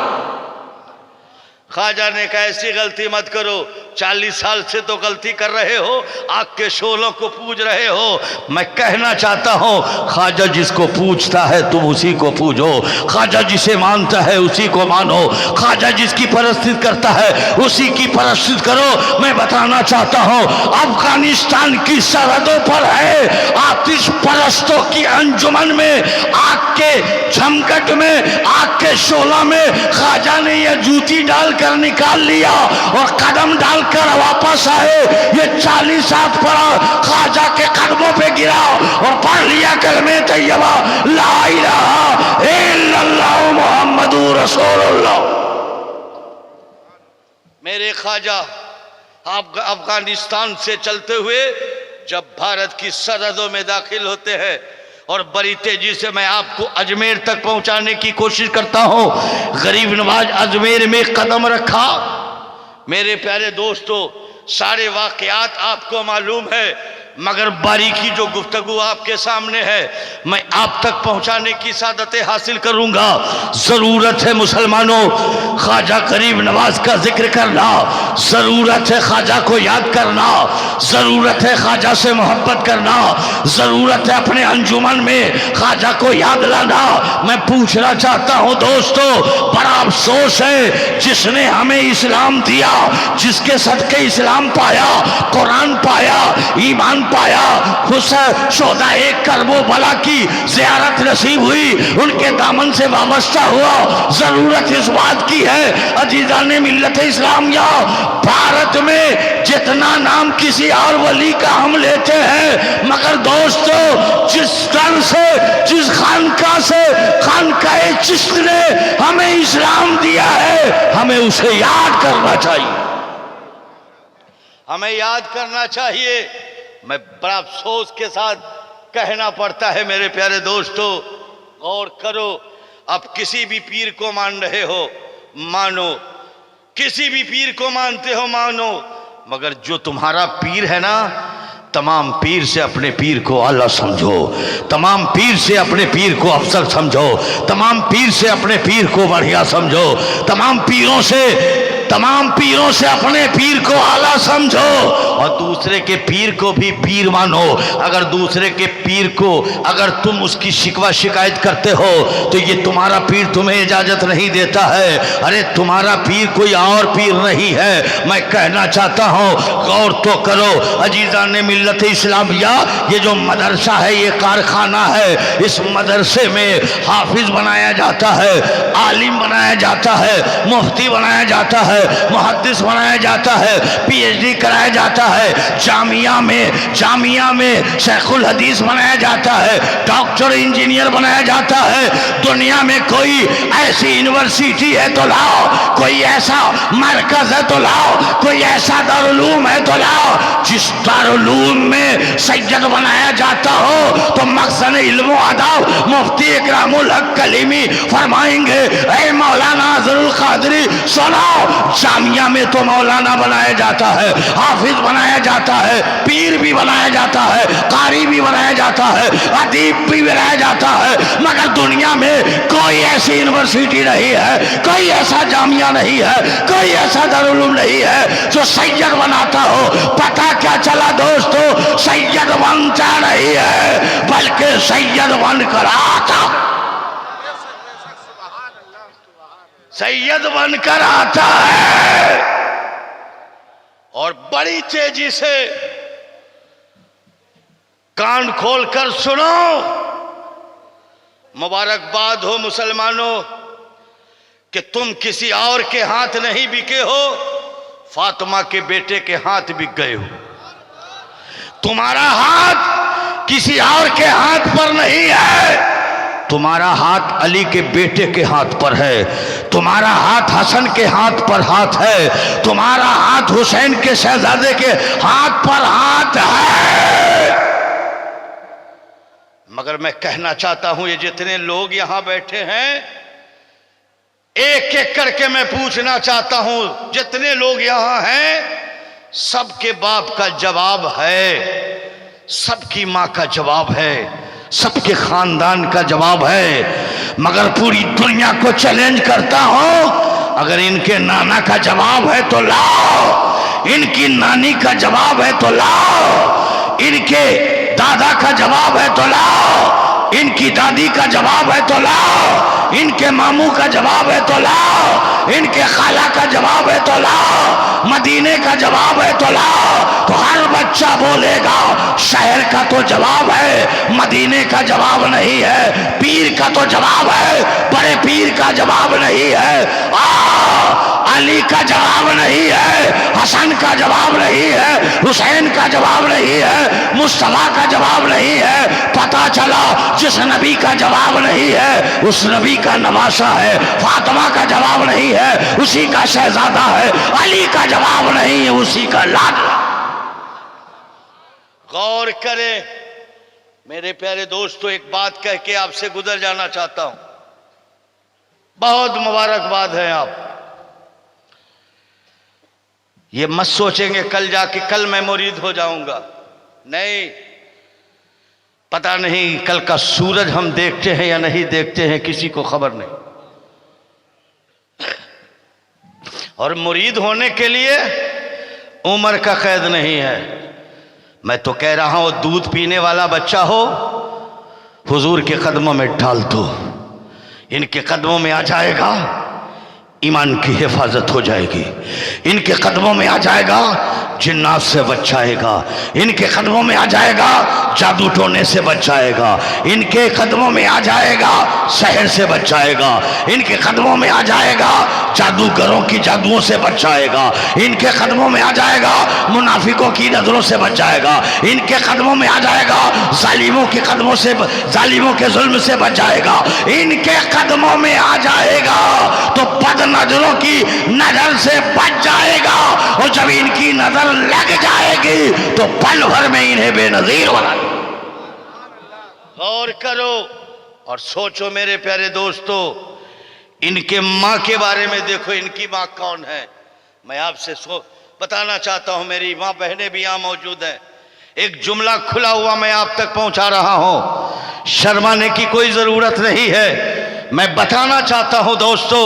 ख्वाजा ने कहा ऐसी गलती मत करो, 40 साल से तो गलती कर रहे हो, आग के शोलों को पूज रहे हो। मैं कहना चाहता हूं ख्वाजा जिसको पूजता है तुम उसी को पूजो, ख्वाजा जिसे मानता है उसी को मानो, ख्वाजा जिसकी परस्तित करता है उसी की परस्तित करो। मैं बताना चाहता हूं अफगानिस्तान की सरहदों पर है आतिश परस्तों की अंजुमन में, आग के झमकट में, आग के शोला में ख्वाजा ने यह जूती डालकर निकाल लिया और कदम डालकर वापस आए। ये 40 हाथ पड़ा ख्वाजा के कदमों पे गिरा और पढ़ लिया कलमे तैयबा ला इलाहा इल्लल्लाह मुहम्मदुर रसूलुल्लाह। मेरे ख्वाजा आप अफगानिस्तान से चलते हुए जब भारत की सरहदों में दाखिल होते हैं और बड़ी तेजी से मैं आपको अजमेर तक पहुंचाने की कोशिश करता हूं। गरीब नवाज अजमेर में कदम रखा। मेरे प्यारे दोस्तों सारे वाकयात आपको मालूम है, मगर बारीकी जो गुफ्तगू आपके सामने है मैं आप तक पहुंचाने की सादतें हासिल करूंगा। जरूरत है मुसलमानों ख्वाजा गरीब नवाज का जिक्र करना, जरूरत है ख्वाजा को याद करना, जरूरत है ख्वाजा से मोहब्बत करना, जरूरत है अपने अंजुमन में ख्वाजा को याद लाना। मैं पूछना चाहता हूं दोस्तों, बड़ा अफसोस है जिसने हमें इस्लाम दिया, जिसके सदके इस्लाम पाया, कुरान पाया, ईमान पाया, खुश शोदा एक करबो बला की ज़ियारत नसीब हुई, उनके दामन से वाबस्ता हुआ। जरूरत इस बात की है अजीज़ाने मिल्लत इस्लामिया, भारत में जितना नाम किसी और वली का हम लेते हैं, मगर दोस्तों जिस तरह से, जिस खानका से खानकाए चिश्त ने हमें इस्लाम दिया है, हमें उसे याद करना चाहिए, हमें याद करना चाहिए। मैं बड़ा अफसोस के साथ कहना पड़ता है मेरे प्यारे दोस्तों, गौर करो, अब किसी भी पीर को मान रहे हो मानो, किसी भी पीर को मानते हो मानो, मगर जो तुम्हारा पीर है ना, तमाम पीर से अपने पीर को आला समझो, तमाम पीर से अपने पीर को अफसर समझो, तमाम पीर से अपने पीर को बढ़िया समझो, तमाम पीरों से अपने पीर को आला समझो और दूसरे के पीर को भी पीर मानो। अगर दूसरे के पीर को अगर तुम उसकी शिकवा शिकायत करते हो तो ये तुम्हारा पीर तुम्हें इजाजत नहीं देता है। अरे तुम्हारा पीर कोई और पीर नहीं है। मैं कहना चाहता हूँ गौर तो करो अजीज़ाने मिल्लत इस्लामिया, ये जो मदरसा है ये कारखाना है, इस मदरसे में हाफिज बनाया जाता है, आलिम बनाया जाता है, मुफ्ती बनाया जाता है, मुहद्दिस बनाया जाता है, पीएचडी कराया जाता है, जामिया में शेखुल हदीस बनाया जाता है, डॉक्टर इंजीनियर बनाया जाता है। दुनिया में कोई ऐसी यूनिवर्सिटी है तो लाओ, कोई ऐसा मरकज है तो लाओ, कोई ऐसा दारुल उलूम है तो लाओ जिस दारुल में सैयद बनाया जाता हो तो मकसद इल्म अदब मुफ्ती इकरामुल हक कलीमी फरमाएंगे, ऐ मौलाना ज़रुल क़ादरी सुनो, जामिया में तो मौलाना बनाया जाता है, हाफिज बनाया जाता है, पीर भी बनाया जाता है, कारी भी बनाया जाता है, अदीब भी बनाया जाता है, मगर दुनिया में कोई ऐसी यूनिवर्सिटी नहीं है, कोई ऐसा जामिया नहीं है, कोई ऐसा दारुल उलूम नहीं है जो सैयद बनाता हो। पता क्या चला दोस्तों, सैयद बनता नहीं है बल्कि सैयद बनकर आता, सैयद बनकर आता है। और बड़ी तेजी से कान खोलकर सुनो, मुबारकबाद हो मुसलमानों कि तुम किसी और के हाथ नहीं बिके हो, फातिमा के बेटे के हाथ बिक गए हो। तुम्हारा हाथ किसी और के हाथ पर नहीं है, तुम्हारा हाथ अली के बेटे के हाथ पर है, तुम्हारा हाथ हसन के हाथ पर हाथ है, तुम्हारा हाथ हुसैन के शहजादे के हाथ पर हाथ है। मगर मैं कहना चाहता हूं, ये जितने लोग यहां बैठे हैं, एक एक करके मैं पूछना चाहता हूं, जितने लोग यहां हैं सबके बाप का जवाब है, सबकी मां का जवाब है, सबके खानदान का जवाब है। मगर पूरी दुनिया को चैलेंज करता हूं, अगर इनके नाना का जवाब है तो लाओ, इनकी नानी का जवाब है तो लाओ, इनके दादा का जवाब है तो लाओ, इनकी दादी का जवाब है तो लाओ, इनके मामू का जवाब है तो लाओ, इनके खाला का जवाब है तो लाओ, मदीने का जवाब है तो लाओ। तो हर बच्चा बोलेगा शहर का तो जवाब है, मदीने का जवाब नहीं है, पीर का तो जवाब है, बड़े पीर का जवाब नहीं है, अली का जवाब नहीं है, हसन का जवाब नहीं है, हुसैन का जवाब नहीं है, मुस्तफा का जवाब नहीं है। पता चला जिस नबी का जवाब नहीं है उस नबी का नवासा है, फातिमा का जवाब नहीं है उसी का शहजादा है, अली का जवाब नहीं है उसी का लाडला। गौर करें मेरे प्यारे दोस्तों, एक बात कह के आपसे गुजर जाना चाहता हूं। बहुत मुबारकबाद है आप। ये मत सोचेंगे कल जाके कल मैं मुरीद हो जाऊंगा, नहीं, पता नहीं कल का सूरज हम देखते हैं या नहीं देखते हैं, किसी को खबर नहीं। और मुरीद होने के लिए उम्र का कैद नहीं है। मैं तो कह रहा हूं, दूध पीने वाला बच्चा हो, हुजूर के कदमों में डाल दो, इनके कदमों में आ जाएगा, ईमान की हिफाजत हो जाएगी। इनके कदमों में आ जाएगा, जिन्नात से बच जाएगा। इनके कदमों में आ जाएगा, जादू टोने से बच जाएगा। इनके कदमों में आ जाएगा, शहर से बच जाएगा। इनके कदमों में आ जाएगा, जादूगरों की जादुओं से बच जाएगा। इनके कदमों में आ जाएगा, मुनाफिकों की नजरों से बच जाएगा। इनके कदमों में आ जाएगा, जालिमों के कदमों से, जालिमों के जुल्म से बच जाएगा। इनके कदमों में आ जाएगा तो बद नजरों की नजर से बच जाएगा, और जब इनकी नजर लग जाएगी तो पल भर में इन्हें बेनजीर बना। गौर करो और सोचो मेरे प्यारे दोस्तों, इनके माँ के बारे में देखो, इनकी माँ कौन है। मैं आपसे बताना चाहता हूं, मेरी माँ बहनें भी यहां मौजूद हैं। एक जुमला खुला हुआ मैं आप तक पहुंचा रहा हूं, शर्माने की कोई जरूरत नहीं है। मैं बताना चाहता हूं दोस्तों,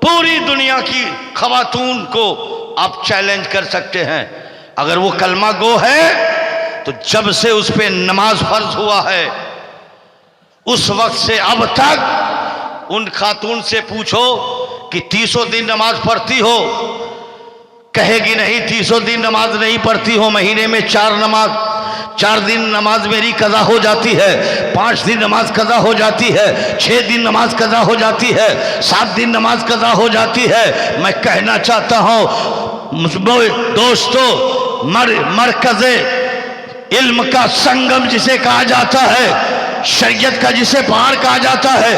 पूरी दुनिया की खवातून को आप चैलेंज कर सकते हैं, अगर वो कलमा गो है तो जब से उस पर नमाज फर्ज हुआ है उस वक्त से अब तक उन खातून से पूछो कि 300 दिन नमाज पढ़ती हो, कहेगी नहीं 300 दिन नमाज नहीं पढ़ती हो, महीने में 4 दिन नमाज मेरी कज़ा हो जाती है, 5 दिन नमाज कज़ा हो जाती है, 6 दिन नमाज कज़ा हो जाती है, 7 दिन नमाज कज़ा हो जाती है। मैं कहना चाहता हूँ दोस्तों, मरकज़े इल्म का संगम जिसे कहा जाता है, शरीयत का जिसे पहाड़ कहा जाता है,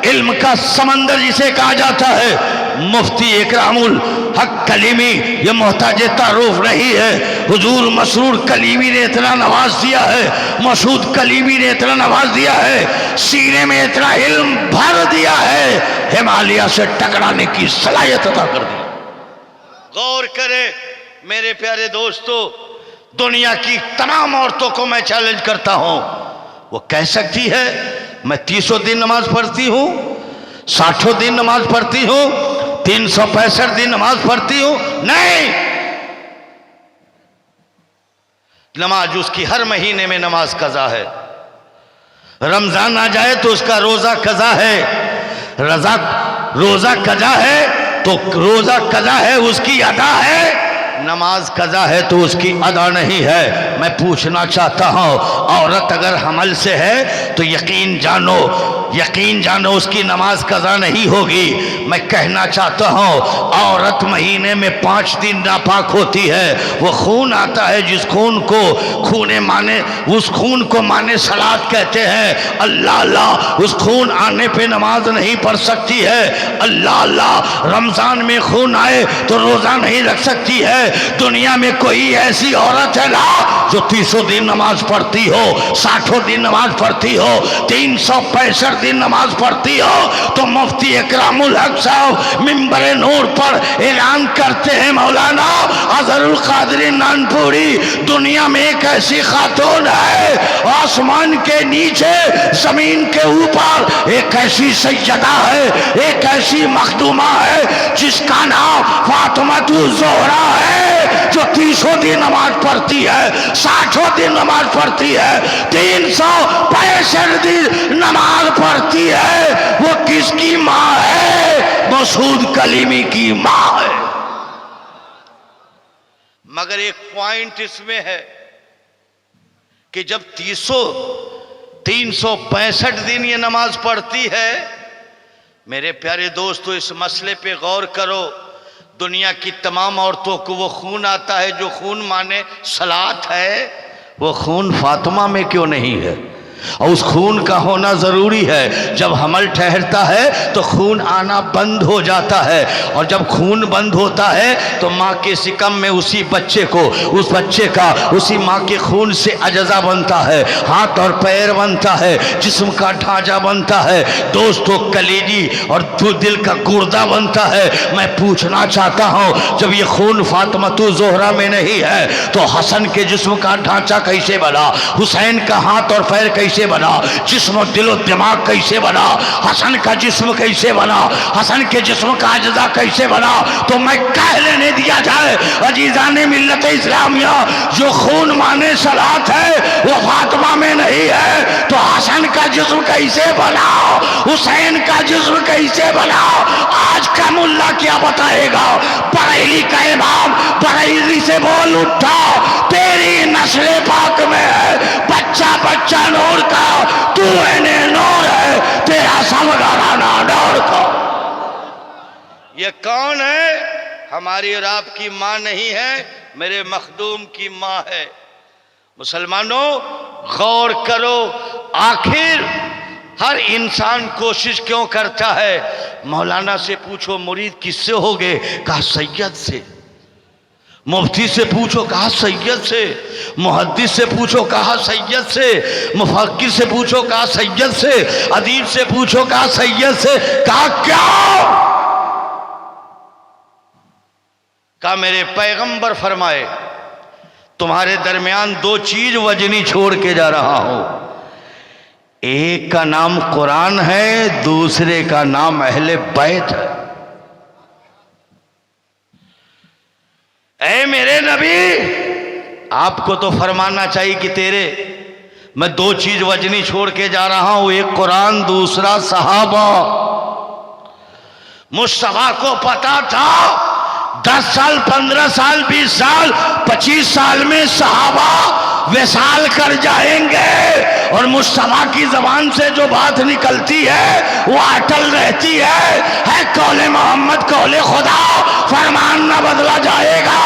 इल्म का समंदर जिसे कहा जाता है, मुफ्ती इकरामुल हक कलीमी ये मोहताज तारुफ नहीं है। हुजूर मसरूर कलीमी ने इतना नवाज दिया है, मसूद कलीमी ने इतना नवाज दिया है, सीने में इतना इल्म भर दिया है, हिमालय से टकराने की सलाहियत अता कर दी। गौर करे मेरे प्यारे दोस्तों, दुनिया की तमाम औरतों को मैं चैलेंज करता हूं, वो कह सकती है मैं 30 दिन नमाज पढ़ती हूं, 60 दिन नमाज पढ़ती हूं, 365 दिन नमाज पढ़ती हूं? नहीं, नमाज उसकी हर महीने में नमाज कज़ा है। रमजान आ जाए तो उसका रोजा कज़ा है, रोजा कज़ा है तो रोजा कज़ा है, उसकी अदा है। नमाज कज़ा है तो उसकी अदा नहीं है। मैं पूछना चाहता हूँ, औरत अगर हमल से है तो यकीन जानो उसकी नमाज कज़ा नहीं होगी। मैं कहना चाहता हूँ, औरत महीने में 5 दिन नापाक होती है। वो खून आता है जिस खून को उस खून को माने सलात कहते हैं। अल्लाह अल्लाह, उस खून आने पे नमाज नहीं पढ़ सकती है। अल्लाह अल्लाह, रमज़ान में खून आए तो रोज़ा नहीं रख सकती है। दुनिया में कोई ऐसी औरत है ना जो 30 दिन नमाज पढ़ती हो, 60 दिन नमाज पढ़ती हो, 365 दिन नमाज पढ़ती हो? तो मुफ्ती इकरामुल हक साहब मिंबरे नूर पर ऐलान करते हैं, मौलाना अजहरुल कादरी नानपुरी दुनिया में एक ऐसी खातून है, आसमान के नीचे जमीन के ऊपर एक ऐसी सैयदा है, एक ऐसी मखदूमा है जिसका नाम फातिमा ज़ोहरा है, जो 30 दिन नमाज पढ़ती है, 60 दिन नमाज पढ़ती है, 365 दिन नमाज पढ़ती है। वो किसकी माँ है? मसूद कलीमी की माँ है। मगर एक पॉइंट इसमें है कि जब 365 दिन ये नमाज पढ़ती है, मेरे प्यारे दोस्तों इस मसले पे गौर करो। दुनिया की तमाम औरतों को वो खून आता है जो खून माने सलात है, वो खून फातिमा में क्यों नहीं है? और उस खून का होना ज़रूरी है। जब हमल ठहरता है तो खून आना बंद हो जाता है, और जब खून बंद होता है तो माँ के सिकम में उस बच्चे का उसी माँ के खून से अजज़ा बनता है, हाथ और पैर बनता है, जिस्म का ढांचा बनता है, दोस्तों कलेजी और दिल का गुर्दा बनता है। मैं पूछना चाहता हूँ, जब ये खून फातिमा ज़ोहरा में नहीं है तो हसन के जिस्म का ढांचा कैसे बना? हुसैन का हाथ और पैर कैसे बना? जिस्म दिलो दिमाग कैसे बना? हसन का जिस्म कैसे बना? हसन के जिस्म का अजज़ा कैसे बना? तो मैं कह लेने दिया जाए अजीज़ाने मिल्लत इस्लामिया, जो खून माने सलात है वो फातिमा में नहीं है, तो हसन का जिस्म कैसे बना? हुसैन का जिस्म कैसे बना? आज का मुल्ला क्या बताएगा? बरेली का इमाम बरेली से बोल उठा, तेरी नस्ल पाक में है बच्चा बच्चा नूर का, तू एने नूर है, तेरा सब घराना नूर का। ये कौन है? हमारी और आपकी माँ नहीं है, मेरे मखदूम की माँ है। मुसलमानों गौर करो, आखिर हर इंसान कोशिश क्यों करता है? मौलाना से पूछो मुरीद किससे होगे? कहा सैयद से। मुफ्ती से पूछो, कहा सैयद से। मुहद्दिस से पूछो, कहा सैयद से। मुफक्किर से पूछो, कहा सैयद से। अदीब से पूछो, कहा सैयद से। कहा क्या? कहा मेरे पैगंबर फरमाए तुम्हारे दरमियान 2 चीज वजनी छोड़ के जा रहा हूं, एक का नाम कुरान है, दूसरे का नाम अहले बैत है। ऐ मेरे नबी, आपको तो फरमाना चाहिए कि मैं 2 चीज वजनी छोड़ के जा रहा हूं, एक कुरान, दूसरा सहाबा। मुस्तफा को पता था 10 साल, 15 साल, 20 साल, 25 साल में सहाबा विशाल कर जाएंगे, और मुस्तफा की जबान से जो बात निकलती है वो अटल रहती है कौले मोहम्मद कौले खुदा, फरमान न बदला जाएगा,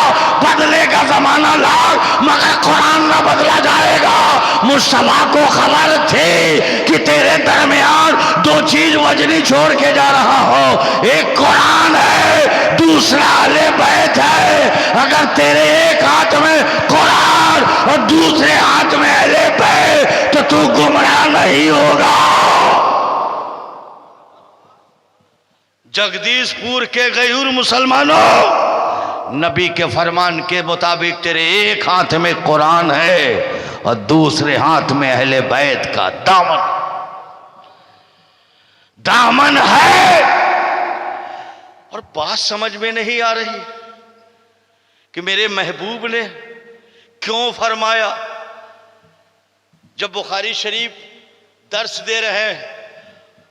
बदलेगा जमाना लाख मगर कुरान न बदला जाएगा। मुस्तफा को खबर थी कि तेरे दरमियान दो चीज वजनी छोड़ के जा रहा हो, एक कुरान है, दूसरा अहले बैत है। अगर तेरे एक हाथ में कुरान और दूसरे हाथ में अहले बैत तो तू गुमराह नहीं होगा। जगदीशपुर के गयूर मुसलमानों, नबी के फरमान के मुताबिक तेरे एक हाथ में कुरान है और दूसरे हाथ में अहले बैत का दामन है। और बात समझ में नहीं आ रही कि मेरे महबूब ने क्यों फरमाया। जब बुखारी शरीफ दर्स दे रहे हैं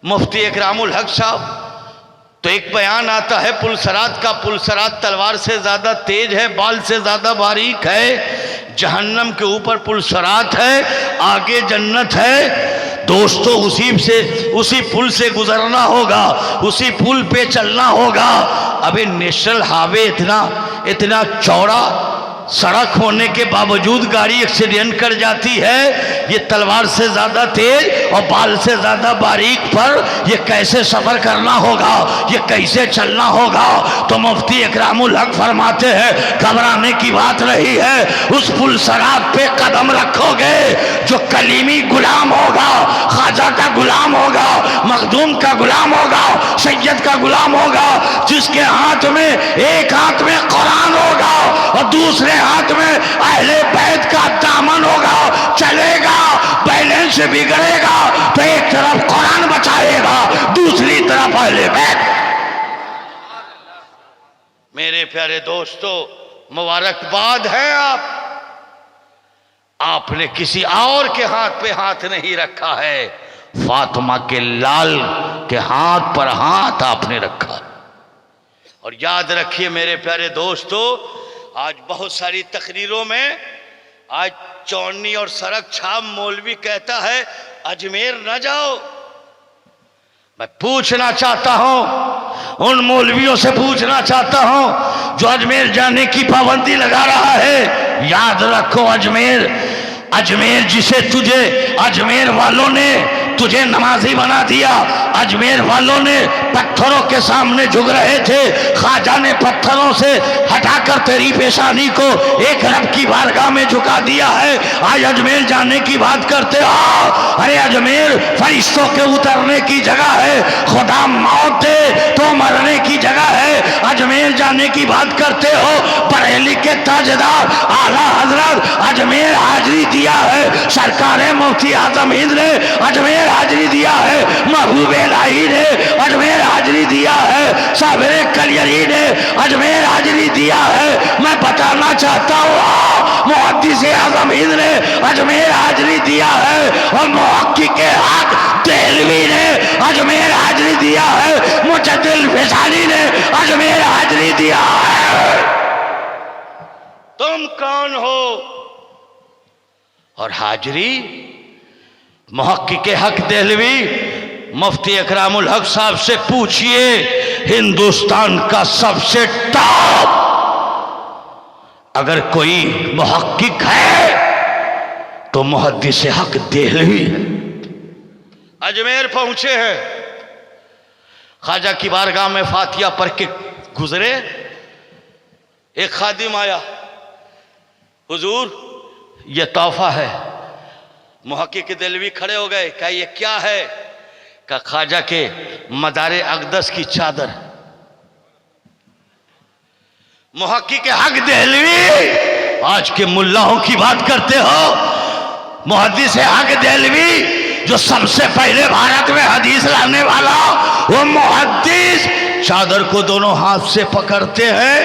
मुफ्ती इकरामुल हक साहब, तो एक बयान आता है पुलसरात का, पुलसरात तलवार से ज्यादा तेज है, बाल से ज्यादा बारीक है। जहन्नम के ऊपर पुलसरात है, आगे जन्नत है। दोस्तों उसी पुल से गुजरना होगा, उसी पुल पे चलना होगा। अबे नेशनल हाईवे इतना चौड़ा सड़क होने के बावजूद गाड़ी एक्सीडेंट कर जाती है। ये तलवार से ज्यादा तेज और बाल से ज्यादा बारीक पर ये कैसे सफर करना होगा, ये कैसे चलना होगा। तो मुफ्ती इकरामुल हक फरमाते हैं घबराने की बात नहीं है। उस पुल सरात पे कदम रखोगे जो कलीमी गुलाम होगा, ख्वाजा का गुलाम होगा, मखदूम का गुलाम होगा, सैयद का गुलाम होगा, जिसके हाथ में एक हाथ में कुरान होगा और दूसरे हाथ में अहले बैत का दामन होगा। चलेगा, बैलेंस बिगड़ेगा तो एक तरफ कुरान बचाएगा, दूसरी तरफ अहले बैत। मेरे प्यारे दोस्तों, मुबारकबाद है आपने किसी और के हाथ पे हाथ नहीं रखा है, फातिमा के लाल के हाथ पर हाथ आपने रखा। और याद रखिए मेरे प्यारे दोस्तों, आज बहुत सारी तकरीरों में आज चौनी और सड़क छाप मौलवी कहता है अजमेर न जाओ। मैं पूछना चाहता हूं, उन मौलवियों से पूछना चाहता हूं जो अजमेर जाने की पाबंदी लगा रहा है। याद रखो अजमेर जिसे अजमेर वालों ने तुझे नमाजी बना दिया, अजमेर वालों ने पत्थरों के सामने झुक रहे थे, ख्वाजा ने पत्थरों से हटाकर तेरी पेशानी को एक रब की बारगाह में झुका दिया है। आज अजमेर जाने की बात करते हो। अरे अजमेर फरिश्तों के उतरने की जगह है, खुदा मौत दे तो मरने की जगह है। अजमेर जाने की बात करते हो। बरेली के ताजदार आला हजरत अजमेर हाजिरी दिया है, सरकार मुफ्ती आजम हिंद ने अजमेर हाजिरी दिया है, महबूब इलाही ने अजमेर हाजिरी दिया है, साबिर कलियरी ने अजमेर हाजिरी दिया है। मैं बताना चाहता हूँ मुहद्दिस आजम हिंद ने अजमेर हाजिरी दिया है और मुहक्किक हक देहलवी ने अजमेर हाजिरी दिया है, मुजद्दिद फिसानी ने अजमेर हाजिरी दिया है। तुम कौन हो? और हाजिरी मुहक्किक हक देहलवी मुफ्ती इकरामुल हक साहब से पूछिए, हिंदुस्तान का सबसे टॉप अगर कोई मुहक्किक है तो मुहद्दिस हक देहलवी है। अजमेर पहुंचे हैं, ख्वाजा की बारगाह में फातिया पढ़ के गुजरे। एक खादिम आया, हुजूर ये तोहफा है। मुहक्किक देहलवी खड़े हो गए, कहा ये क्या है? का ख्वाजा के मदारे अक़दस की चादर। मुहक्किक हक देहलवी आज के मुल्लाओं की बात करते हो। मुहद्दिस हक देहलवी जो सबसे पहले भारत में हदीस लाने वाला, वो मुहद्दिस चादर को दोनों हाथ से पकड़ते हैं